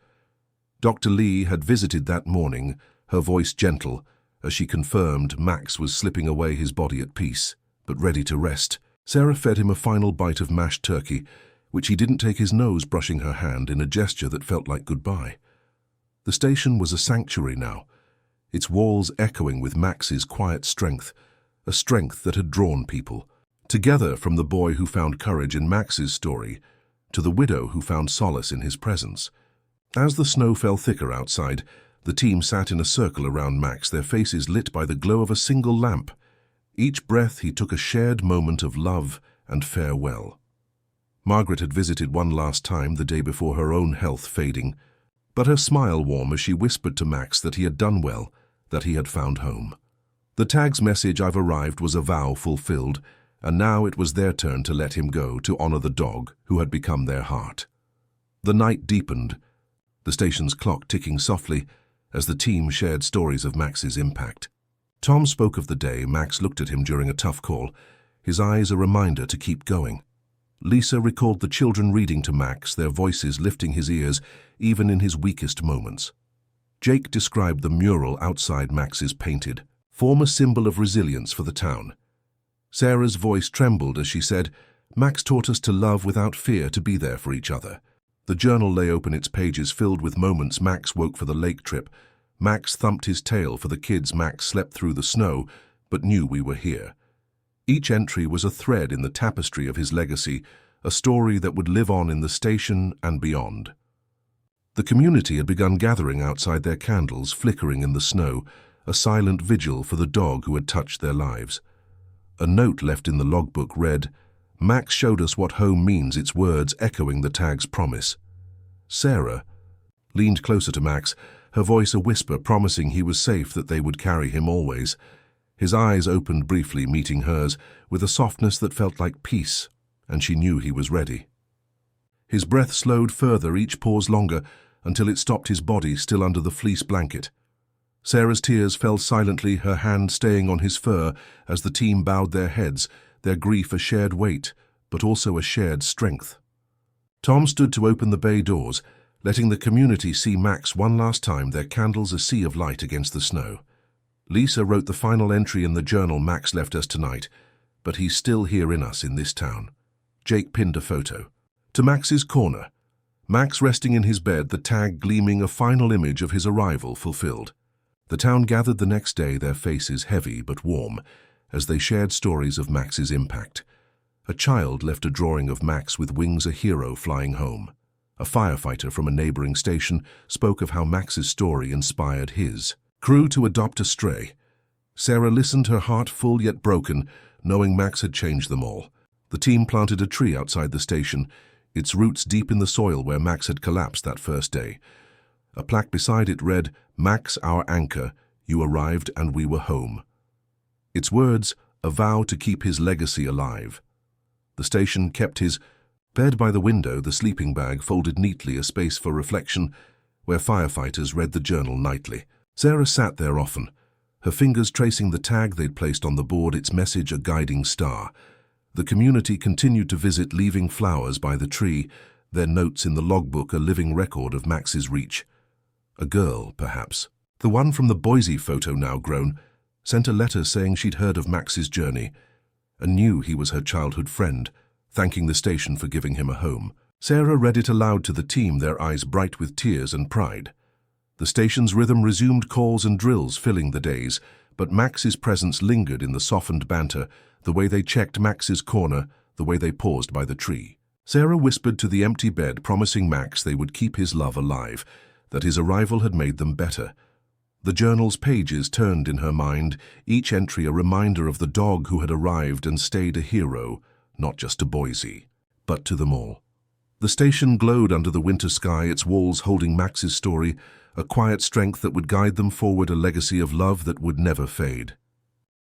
Dr. Lee had visited that morning, her voice gentle, as she confirmed Max was slipping away, his body at peace, but ready to rest. Sarah fed him a final bite of mashed turkey, which he didn't take, his nose brushing her hand in a gesture that felt like goodbye. The station was a sanctuary now, its walls echoing with Max's quiet strength, a strength that had drawn people together, from the boy who found courage in Max's story to the widow who found solace in his presence. As the snow fell thicker outside, the team sat in a circle around Max, their faces lit by the glow of a single lamp. Each breath he took a shared moment of love and farewell. Margaret had visited one last time the day before, her own health fading, but her smile warm as she whispered to Max that he had done well, that he had found home. The tag's message, "I've arrived," was a vow fulfilled, and now it was their turn to let him go, to honor the dog who had become their heart. The night deepened, the station's clock ticking softly as the team shared stories of Max's impact. Tom spoke of the day Max looked at him during a tough call, his eyes a reminder to keep going. Lisa recalled the children reading to Max, their voices lifting his ears even in his weakest moments. Jake described the mural outside Max's painted form, a symbol of resilience for the town. Sarah's voice trembled as she said, "Max taught us to love without fear, to be there for each other." The journal lay open, its pages filled with moments. Max woke for the lake trip. Max thumped his tail for the kids. Max slept through the snow, but knew we were here. Each entry was a thread in the tapestry of his legacy, a story that would live on in the station and beyond. The community had begun gathering outside, their candles flickering in the snow, a silent vigil for the dog who had touched their lives. A note left in the logbook read, "Max showed us what home means," its words echoing the tag's promise. Sarah leaned closer to Max, her voice a whisper, promising he was safe, that they would carry him always. His eyes opened briefly, meeting hers, with a softness that felt like peace, and she knew he was ready. His breath slowed further, each pause longer, until it stopped, his body still under the fleece blanket. Sarah's tears fell silently, her hand staying on his fur as the team bowed their heads, their grief a shared weight, but also a shared strength. Tom stood to open the bay doors, letting the community see Max one last time, their candles a sea of light against the snow. Lisa wrote the final entry in the journal, "Max left us tonight, but he's still here in us, in this town." Jake pinned a photo. To Max's corner, Max resting in his bed, the tag gleaming, a final image of his arrival fulfilled. The town gathered the next day, their faces heavy but warm, as they shared stories of Max's impact. A child left a drawing of Max with wings, a hero flying home. A firefighter from a neighboring station spoke of how Max's story inspired his crew to adopt a stray. Sarah listened, her heart full yet broken, knowing Max had changed them all. The team planted a tree outside the station, its roots deep in the soil where Max had collapsed that first day. A plaque beside it read, "Max, our anchor, you arrived and we were home." Its words, a vow to keep his legacy alive. The station kept his bed by the window, the sleeping bag folded neatly, a space for reflection, where firefighters read the journal nightly. Sarah sat there often, her fingers tracing the tag they'd placed on the board, its message a guiding star. The community continued to visit, leaving flowers by the tree, their notes in the logbook a living record of Max's reach. A girl, perhaps. The one from the Boise photo, now grown, sent a letter saying she'd heard of Max's journey and knew he was her childhood friend, thanking the station for giving him a home. Sarah read it aloud to the team, their eyes bright with tears and pride. The station's rhythm resumed calls and drills, filling the days, but Max's presence lingered in the softened banter, the way they checked Max's corner, the way they paused by the tree. Sarah whispered to the empty bed, promising Max they would keep his love alive, that his arrival had made them better. The journal's pages turned in her mind, each entry a reminder of the dog who had arrived and stayed a hero, not just to Boise, but to them all. The station glowed under the winter sky, its walls holding Max's story, a quiet strength that would guide them forward, a legacy of love that would never fade.